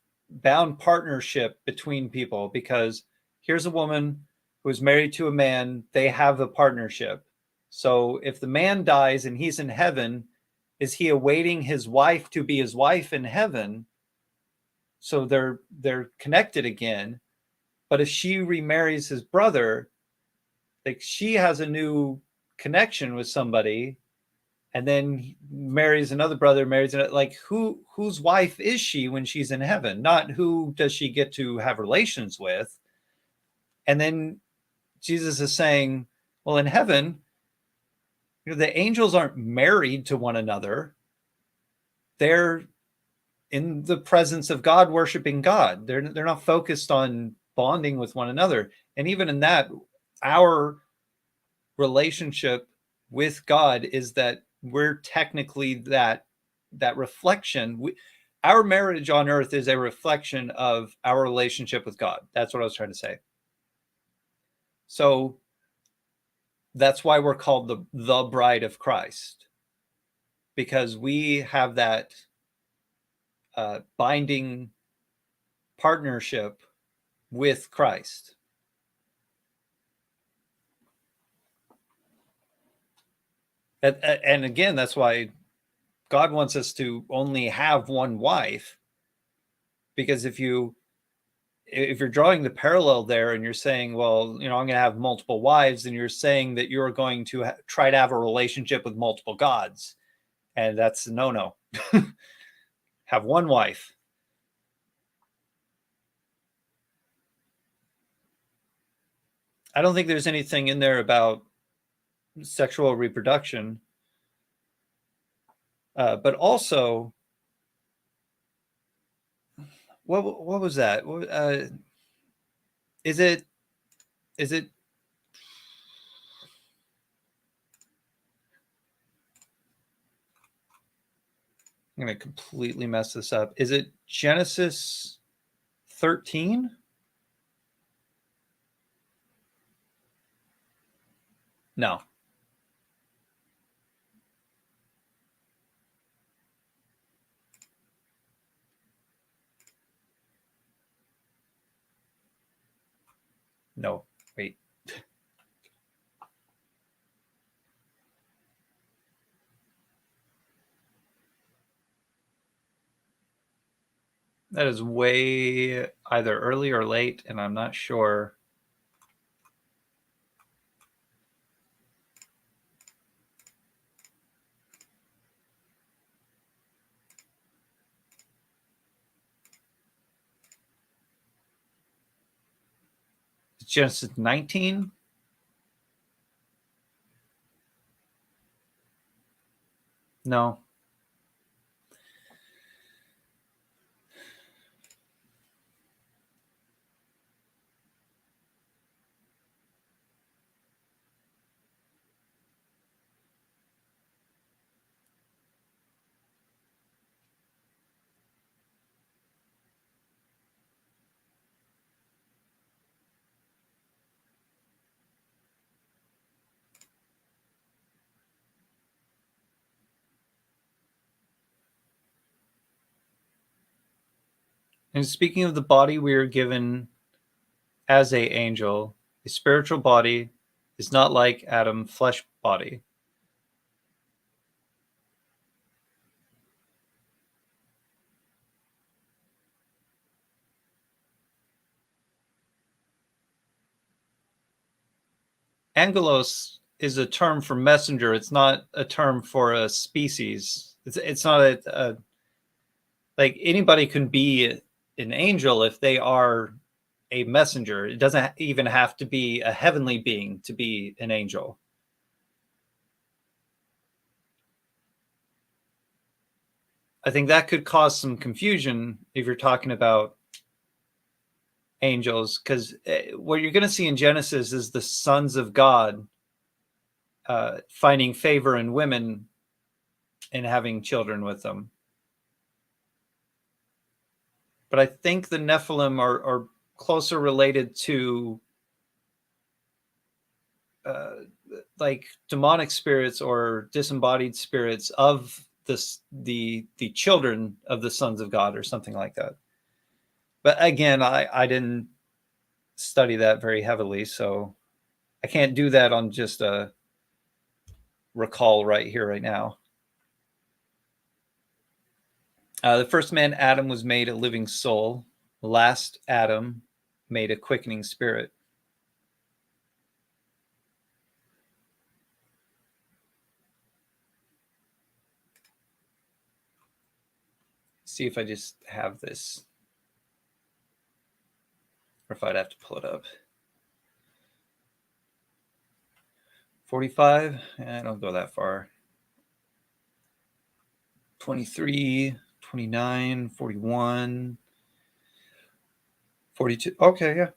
bound partnership between people, because here's a woman who is married to a man. They have a partnership. So if the man dies and he's in heaven, is he awaiting his wife to be his wife in heaven? So they're connected again. But if she remarries his brother, like, she has a new connection with somebody, and then marries another brother, like, whose wife is she when she's in heaven? Not who does she get to have relations with. And then Jesus is saying, well, in heaven, the angels aren't married to one another. They're in the presence of God, worshiping God. They're not focused on bonding with one another. And even in that, our relationship with God is that we're technically that reflection. our marriage on earth is a reflection of our relationship with God. That's what I was trying to say. So that's why we're called the bride of Christ, because we have that binding partnership with Christ. And again, that's why God wants us to only have one wife, because if you're drawing the parallel there and you're saying, well, I'm going to have multiple wives, and you're saying that you're going to try to have a relationship with multiple gods, and that's no. Have one wife. I don't think there's anything in there about sexual reproduction, but also, what was that? Is it? I'm going to completely mess this up. Is it Genesis 13? No. No, wait. That is way either early or late, and I'm not sure. Genesis 19? No. And speaking of the body we are given as a angel, a spiritual body is not like Adam flesh body. Angelos is a term for messenger. It's not a term for a species. It's not a like anybody can be an angel if they are a messenger. It doesn't even have to be a heavenly being to be an angel. I think that could cause some confusion if you're talking about angels, because what you're going to see in Genesis is the sons of God finding favor in women and having children with them. But I think the Nephilim are closer related to like demonic spirits or disembodied spirits of the children of the sons of God or something like that. But again, I didn't study that very heavily, so I can't do that on just a recall right here, right now. The first man, Adam, was made a living soul. The last Adam made a quickening spirit. See if I just have this, or if I'd have to pull it up. 45? I don't go that far. 23, 29, 41, 42. Okay, yeah.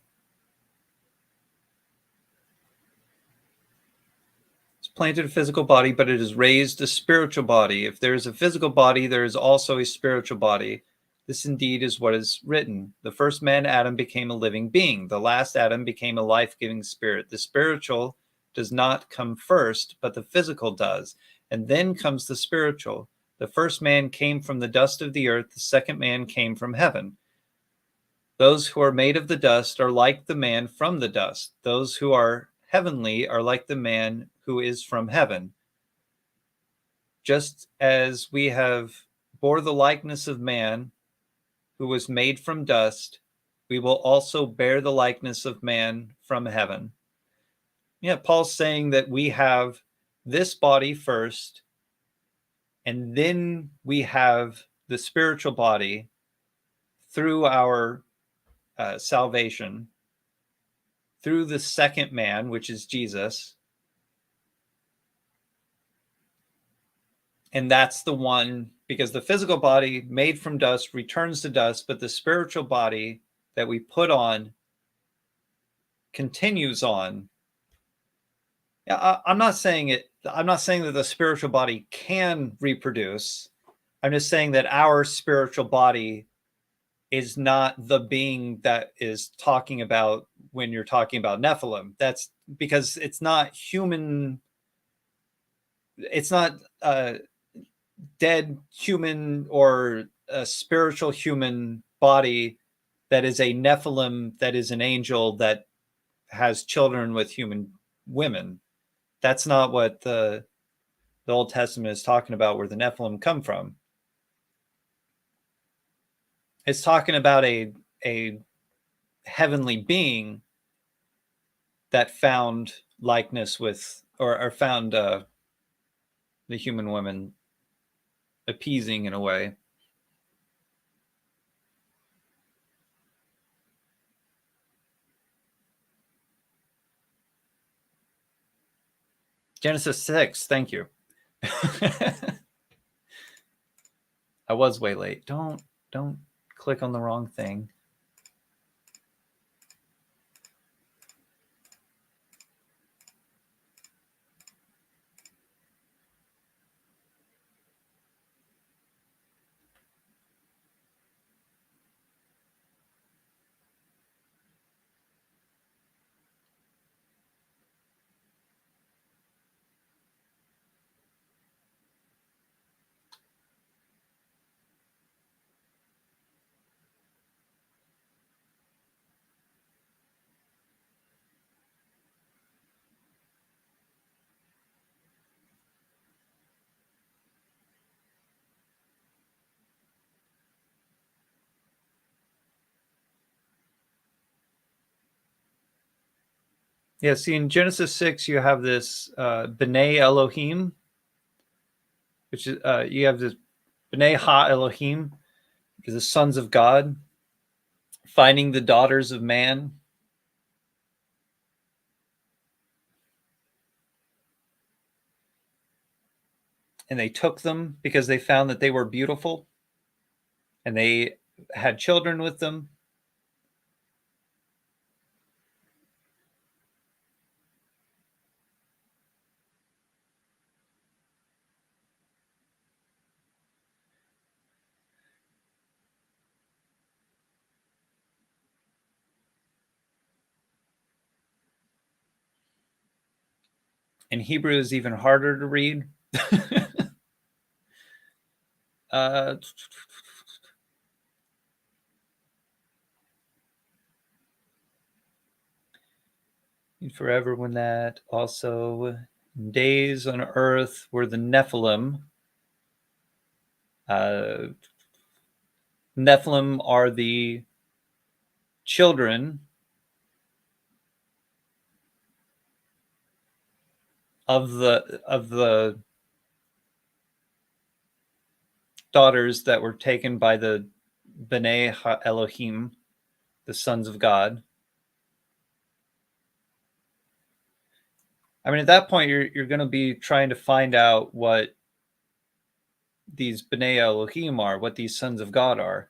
It's planted a physical body, but it has raised a spiritual body. If there's a physical body, there is also a spiritual body. This indeed is what is written. The first man, Adam, became a living being. The last Adam became a life-giving spirit. The spiritual does not come first, but the physical does. And then comes the spiritual. The first man came from the dust of the earth. The second man came from heaven. Those who are made of the dust are like the man from the dust. Those who are heavenly are like the man who is from heaven. Just as we have bore the likeness of man who was made from dust, we will also bear the likeness of man from heaven. Yeah, Paul's saying that we have this body first, and then we have the spiritual body through our salvation, through the second man, which is Jesus. And that's the one, because the physical body made from dust returns to dust, but the spiritual body that we put on continues on. I'm not saying that the spiritual body can reproduce. I'm just saying that our spiritual body is not the being that is talking about when you're talking about Nephilim. That's because it's not human. It's not a dead human or a spiritual human body that is a Nephilim, that is an angel that has children with human women. That's not what the Old Testament is talking about, where the Nephilim come from. It's talking about a heavenly being that found likeness with, or found the human women appeasing in a way. Genesis 6, thank you. I was way late. Don't click on the wrong thing. Yeah, see, in Genesis 6, you have this B'nai Elohim, which is, you have this B'nai Ha Elohim, which is the sons of God, finding the daughters of man. And they took them because they found that they were beautiful, and they had children with them. In Hebrew is even harder to read. Forever when that also days on earth were the Nephilim. Nephilim are the children of the daughters that were taken by the B'nai Ha Elohim, the sons of God. I mean, at that point, you're going to be trying to find out what these B'nai Elohim are, what these sons of God are.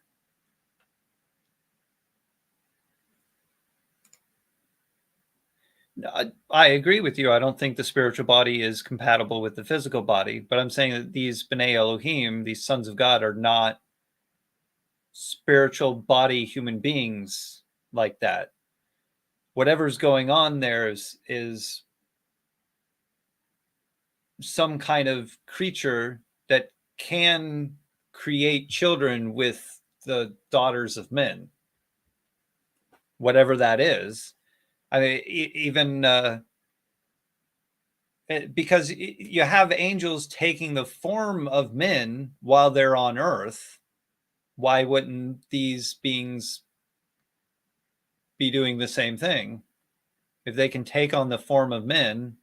I agree with you. I don't think the spiritual body is compatible with the physical body, but I'm saying that these B'nai Elohim, these sons of God, are not spiritual body human beings like that. Whatever's going on there is some kind of creature that can create children with the daughters of men, whatever that is. I mean, even because you have angels taking the form of men while they're on earth, why wouldn't these beings be doing the same thing? If they can take on the form of men,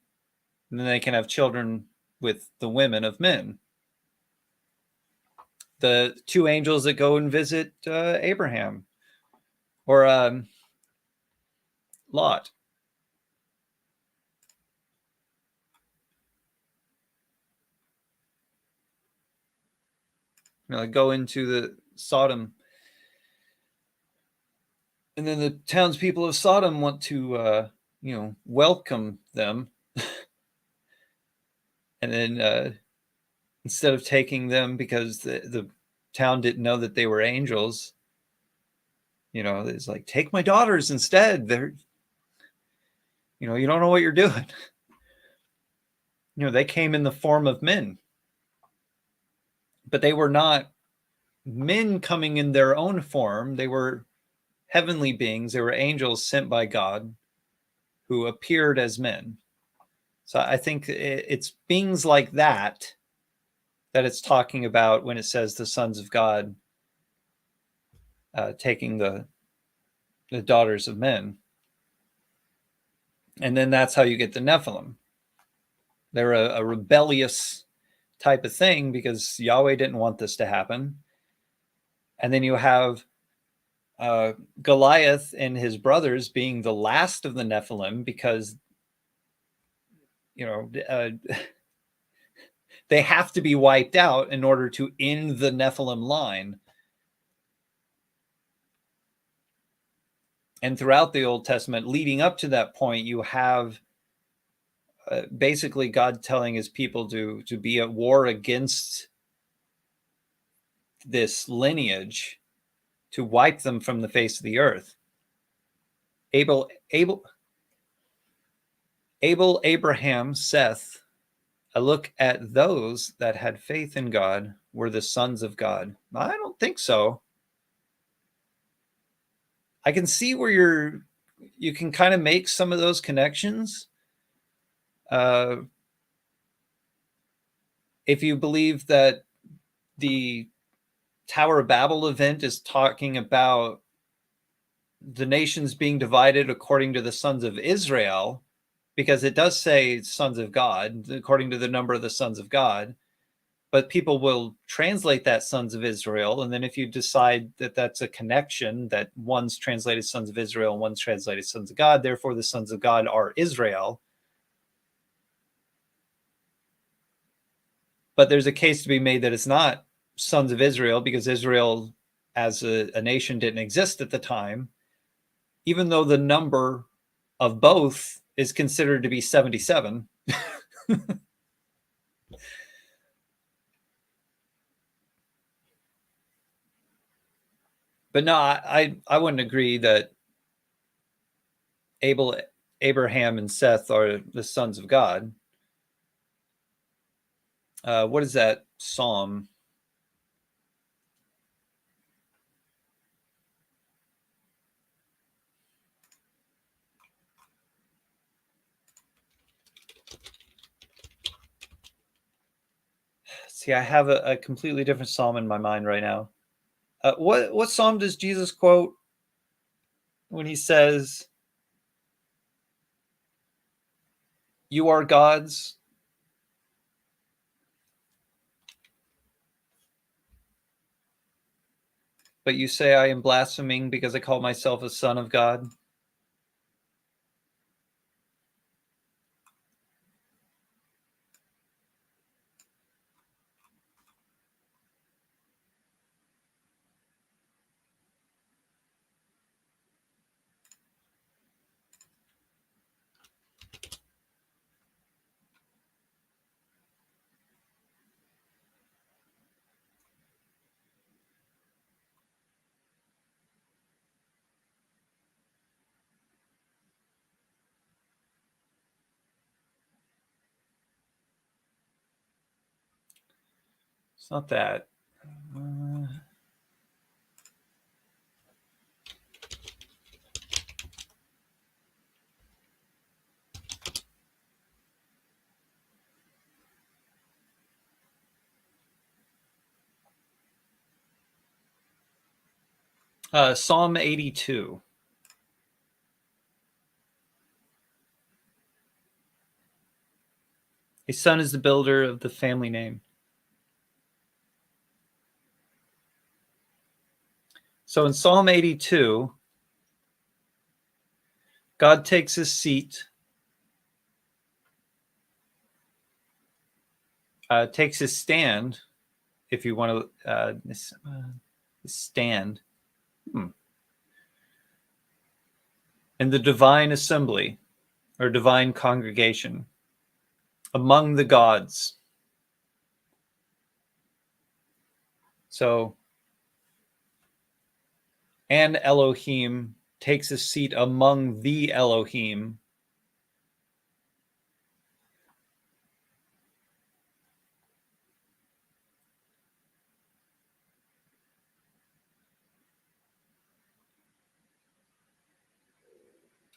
then they can have children with the women of men. The two angels that go and visit Abraham or Lot. Go into the Sodom, and then the townspeople of Sodom want to, welcome them, and then instead of taking them because the town didn't know that they were angels, it's like, take my daughters instead. They're, you don't know what you're doing. They came in the form of men, but they were not men coming in their own form. They were heavenly beings. They were angels sent by God who appeared as men. So I think it's beings like that it's talking about when it says the sons of God taking the daughters of men. And then that's how you get the Nephilim. They're a rebellious type of thing because Yahweh didn't want this to happen. And then you have Goliath and his brothers being the last of the Nephilim because, they have to be wiped out in order to end the Nephilim line. And throughout the Old Testament, leading up to that point, you have basically God telling his people to be at war against this lineage, to wipe them from the face of the earth. Abel, Abraham, Seth, a look at those that had faith in God were the sons of God. I don't think so. I can see where you can kind of make some of those connections. If you believe that the Tower of Babel event is talking about the nations being divided according to the sons of Israel, because it does say sons of God, according to the number of the sons of God, but people will translate that sons of Israel. And then if you decide that that's a connection, that one's translated sons of Israel and one's translated sons of God, therefore the sons of God are Israel. But there's a case to be made that it's not sons of Israel because Israel as a nation didn't exist at the time, even though the number of both is considered to be 77. But no, I wouldn't agree that Abraham and Seth are the sons of God. What is that psalm? See, I have a completely different psalm in my mind right now. What psalm does Jesus quote when he says, "You are gods"? But you say I am blaspheming because I call myself a son of God. It's not that. Psalm 82. A son is the builder of the family name. So in Psalm 82, God takes his seat, takes his stand, if you want to stand, in the divine assembly or divine congregation among the gods. So, and Elohim takes a seat among the Elohim.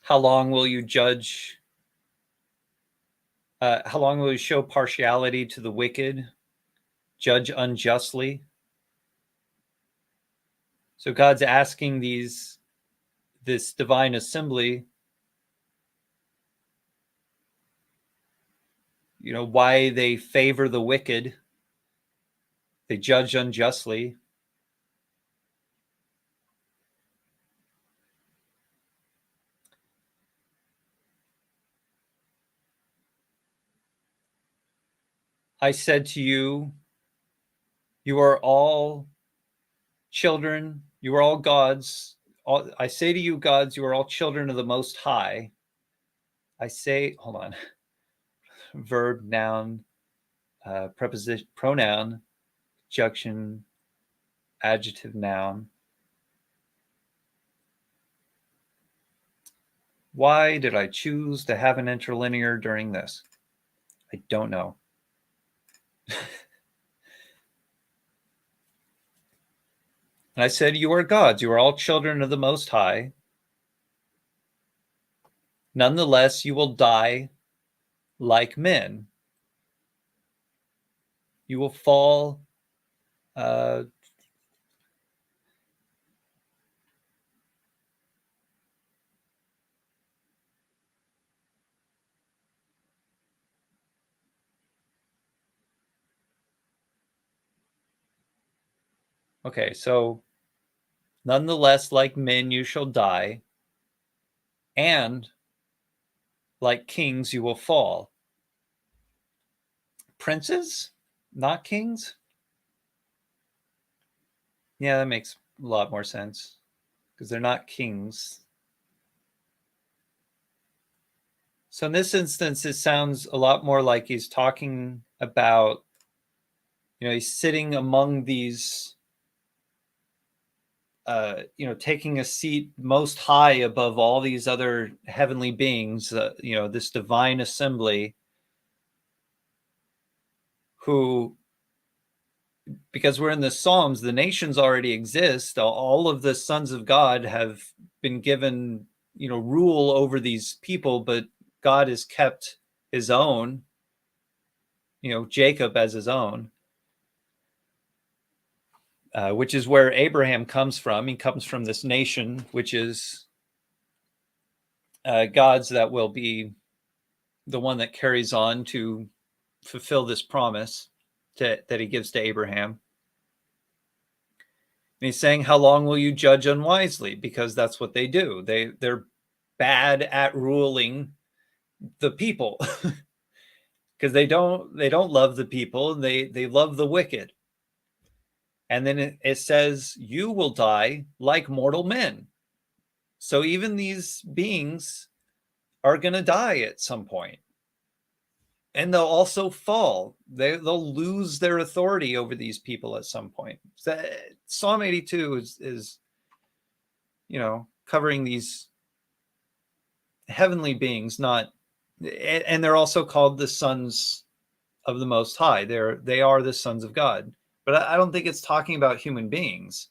How long will you judge? How long will you show partiality to the wicked? Judge unjustly? So God's asking this divine assembly, why they favor the wicked, they judge unjustly. I said to you, you are all children, you are all gods. I say to you, gods, you are all children of the Most High. I say, hold on, verb, noun, preposition, pronoun, conjunction, adjective, noun. Why did I choose to have an interlinear during this? I don't know. And I said, you are gods, you are all children of the Most High. Nonetheless, you will die like men. You will fall. Okay, so nonetheless, like men, you shall die, and like kings, you will fall. Princes, not kings? Yeah, that makes a lot more sense because they're not kings. So in this instance, it sounds a lot more like he's talking about, he's sitting among these, taking a seat most high above all these other heavenly beings, this divine assembly who, because we're in the Psalms, the nations already exist. All of the sons of God have been given, rule over these people, but God has kept his own, Jacob as his own, which is where Abraham comes from. He comes from this nation, which is God's, that will be the one that carries on to fulfill this promise that he gives to Abraham. And he's saying, how long will you judge unwisely? Because that's what they do. They're bad at ruling the people because they don't love the people. They love the wicked. And then it says, you will die like mortal men. So even these beings are going to die at some point. And they'll also fall. They'll lose their authority over these people at some point. So Psalm 82 is covering these heavenly beings, and they're also called the sons of the Most High. They are the sons of God. but I don't think it's talking about human beings.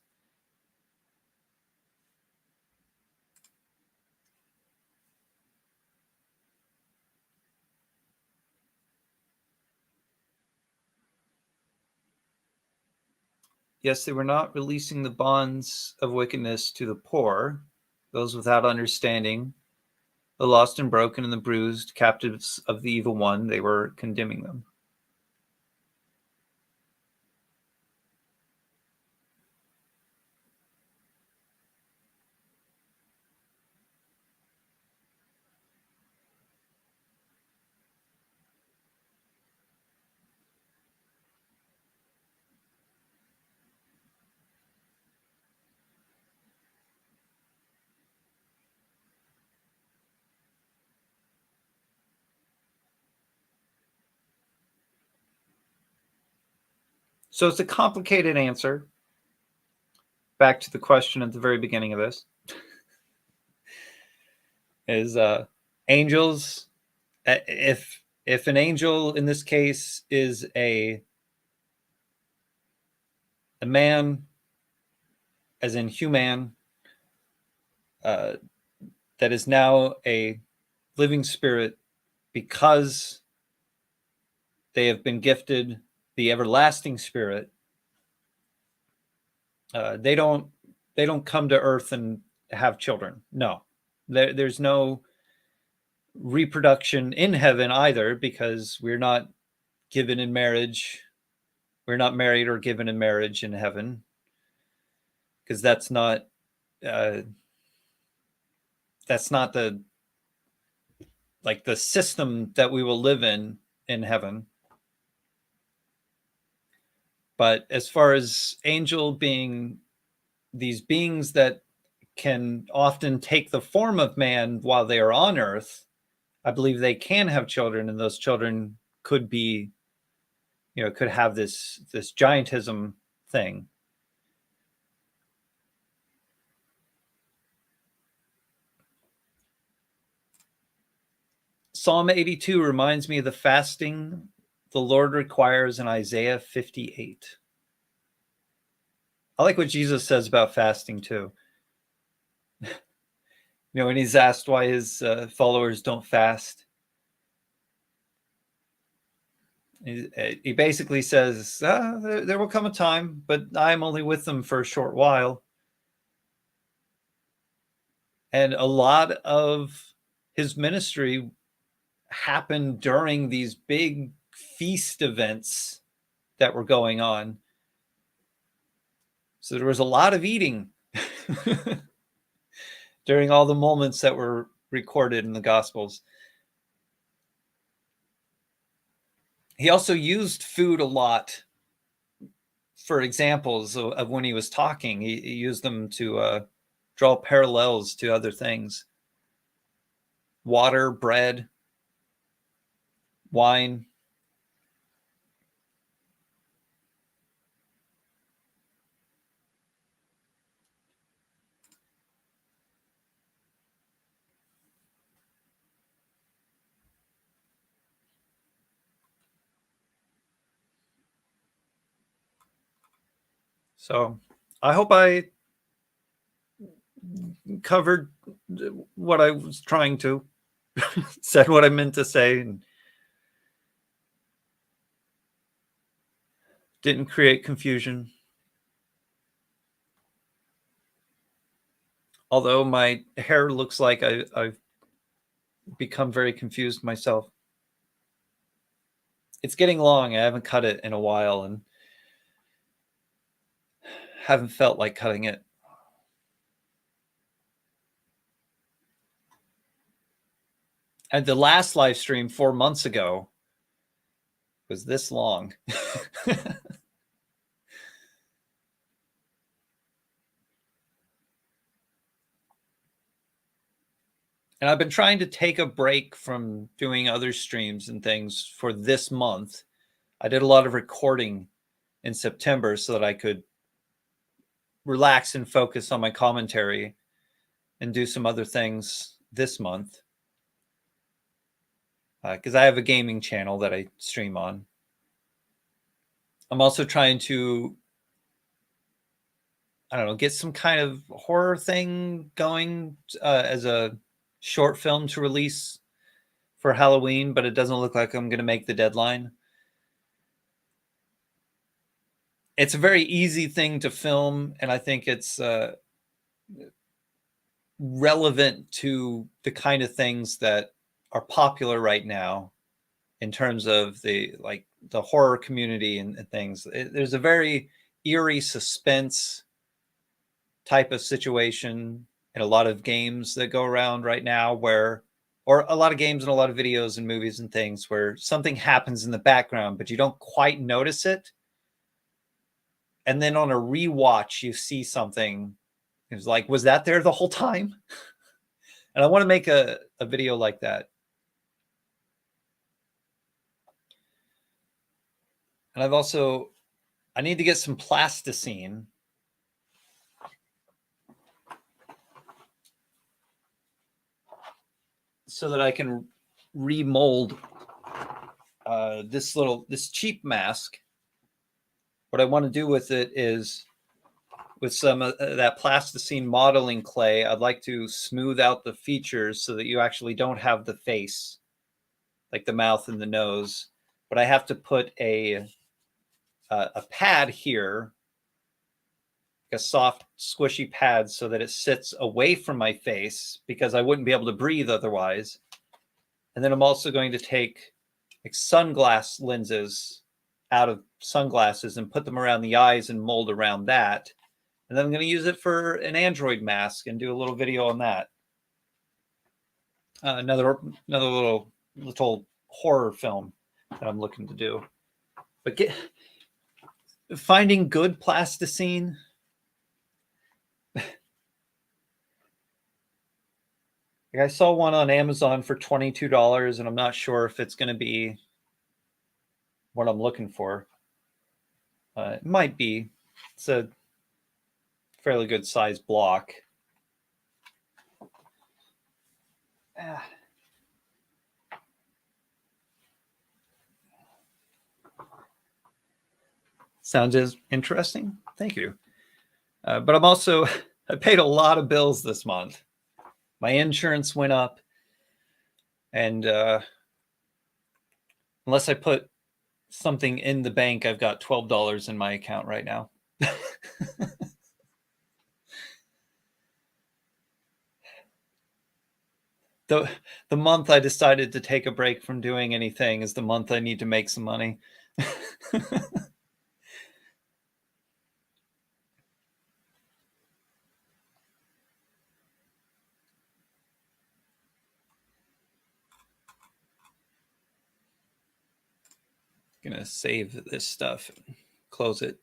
Yes, they were not releasing the bonds of wickedness to the poor, those without understanding, the lost and broken and the bruised, captives of the evil one. They were condemning them. So it's a complicated answer. Back to the question at the very beginning of this is angels. If an angel in this case is a man, as in human, that is now a living spirit because they have been gifted the everlasting spirit, they don't come to earth and have children. No, there's no reproduction in heaven either, because we're not given in marriage. We're not married or given in marriage in heaven, because that's not the the system that we will live in heaven. But as far as angel being these beings that can often take the form of man while they are on earth, I believe they can have children, and those children could be, could have this giantism thing. Psalm 82 reminds me of the fasting the Lord requires in Isaiah 58. I like what Jesus says about fasting too. When he's asked why his followers don't fast, he basically says, there will come a time, but I'm only with them for a short while. And a lot of his ministry happened during these big feast events that were going on. So there was a lot of eating during all the moments that were recorded in the Gospels. He also used food a lot for examples of when he was talking. He used them to draw parallels to other things. Water, bread, wine. So I hope I covered what I was trying to, said what I meant to say, and didn't create confusion. Although my hair looks like I've become very confused myself. It's getting long. I haven't cut it in a while and haven't felt like cutting it. And the last live stream 4 months ago was this long. And I've been trying to take a break from doing other streams and things for this month. I did a lot of recording in September so that I could relax and focus on my commentary and do some other things this month. Because I have a gaming channel that I stream on. I'm also trying to, I don't know, get some kind of horror thing going as a short film to release for Halloween, but it doesn't look like I'm going to make the deadline. It's a very easy thing to film, and I think it's relevant to the kind of things that are popular right now in terms of the horror community and things. There's a very eerie suspense type of situation in a lot of games that go around right now, where, or a lot of games and a lot of videos and movies and things where something happens in the background, but you don't quite notice it. And then on a rewatch, you see something. It's like, was that there the whole time? And I want to make a video like that. And I need to get some plasticine so that I can remold this cheap mask. What I want to do with it is, with some of that plasticine modeling clay, I'd like to smooth out the features so that you actually don't have the face, like the mouth and the nose. But I have to put a pad here, a soft, squishy pad, so that it sits away from my face because I wouldn't be able to breathe otherwise. And then I'm also going to take like sunglass lenses out of sunglasses and put them around the eyes and mold around that. And then I'm going to use it for an Android mask and do a little video on that. Another little horror film that I'm looking to do. But finding good plasticine. I saw one on Amazon for $22, and I'm not sure if it's going to be what I'm looking for. It might be. It's a fairly good size block. Sounds interesting. Thank you. But I paid a lot of bills this month. My insurance went up, and unless I put something in the bank, I've got $12 in my account right now. The month I decided to take a break from doing anything is the month I need to make some money. Gonna save this stuff and close it.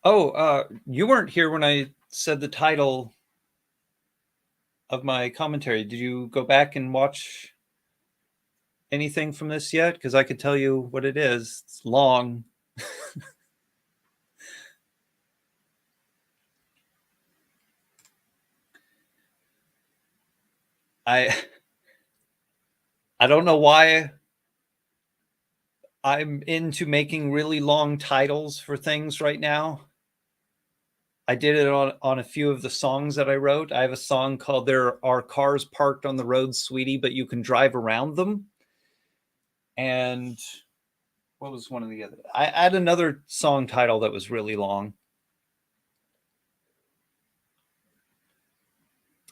Oh, you weren't here when I said the title of my commentary. Did you go back and watch anything from this yet? Because I could tell you what it is. It's long. I don't know why I'm into making really long titles for things right now. I did it on a few of the songs that I wrote. I have a song called "There Are Cars Parked on the Road, Sweetie, But You Can Drive Around Them." And what was one of the other? I had another song title that was really long.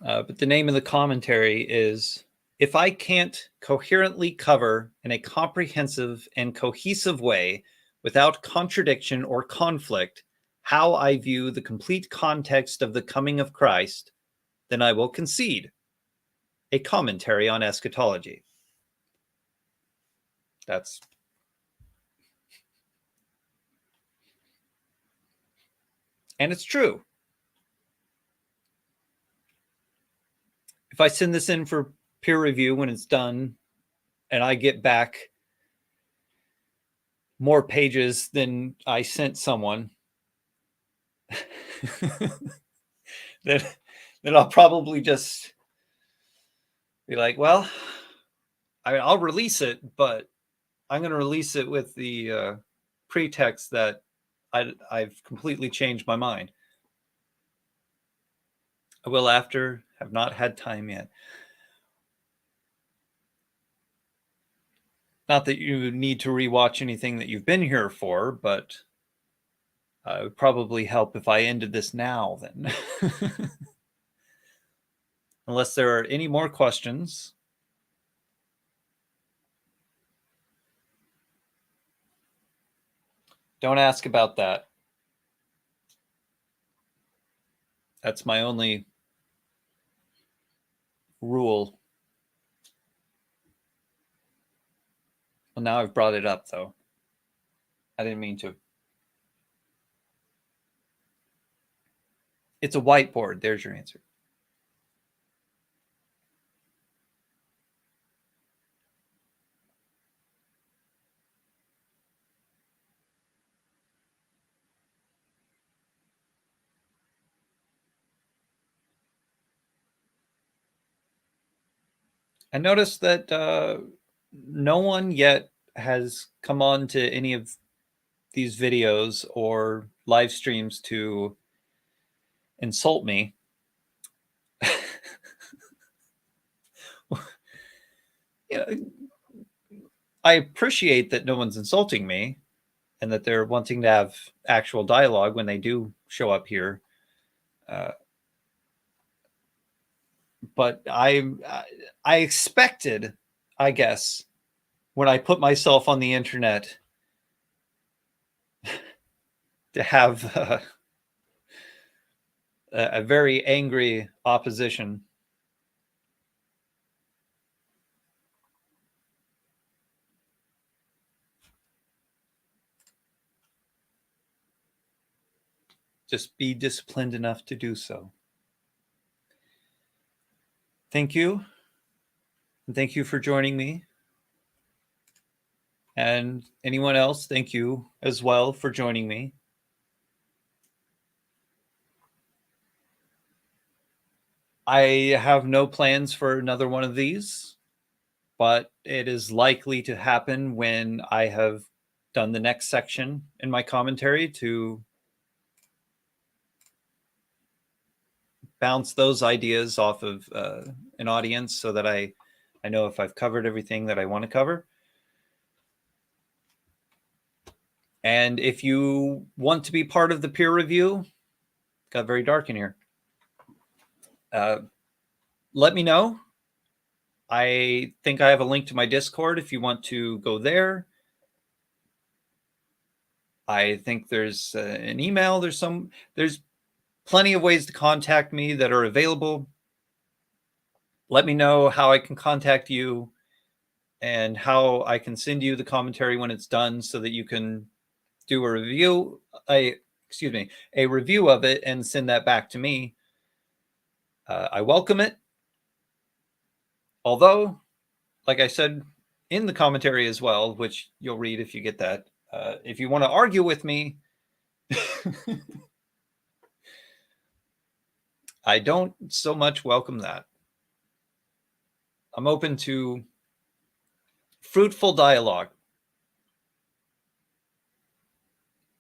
But the name of the commentary is, "If I can't coherently cover in a comprehensive and cohesive way, without contradiction or conflict, how I view the complete context of the coming of Christ, then I will concede. A commentary on eschatology." That's and it's true. If I send this in for peer review when it's done and I get back more pages than I sent someone, then I'll probably just be like, well, I mean, I'll release it, but I'm going to release it with the pretext that I've completely changed my mind. I will after, have not had time yet. Not that you need to rewatch anything that you've been here for, but it would probably help if I ended this now then. Unless there are any more questions. Don't ask about that. That's my only rule. Well, now I've brought it up, though. I didn't mean to. It's a whiteboard. There's your answer. I noticed that no one yet has come on to any of these videos or live streams to insult me. Yeah, I appreciate that no one's insulting me and that they're wanting to have actual dialogue when they do show up here. But I expected, I guess, when I put myself on the internet to have a very angry opposition. Just be disciplined enough to do so. Thank you. And thank you for joining me. And anyone else, thank you as well for joining me. I have no plans for another one of these, but it is likely to happen when I have done the next section in my commentary to bounce those ideas off of an audience so that I know if I've covered everything that I want to cover. And if you want to be part of the peer review, it got very dark in here. Let me know. I think I have a link to my Discord if you want to go there. I think there's an email. There's plenty of ways to contact me that are available. Let me know how I can contact you and how I can send you the commentary when it's done so that you can do a review, a review of it and send that back to me. I welcome it. Although, like I said in the commentary as well, which you'll read if you get that, if you want to argue with me, I don't so much welcome that. I'm open to fruitful dialogue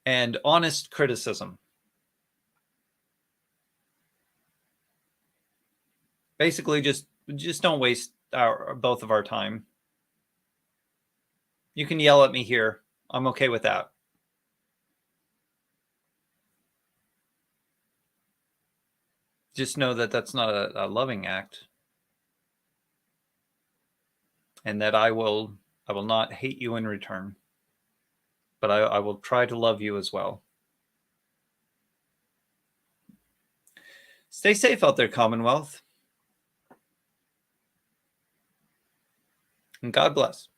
and honest criticism. Basically, just don't waste both of our time. You can yell at me here. I'm okay with that. Just know that that's not a loving act, and that I will not hate you in return, but I will try to love you as well. Stay safe out there, Commonwealth. And God bless.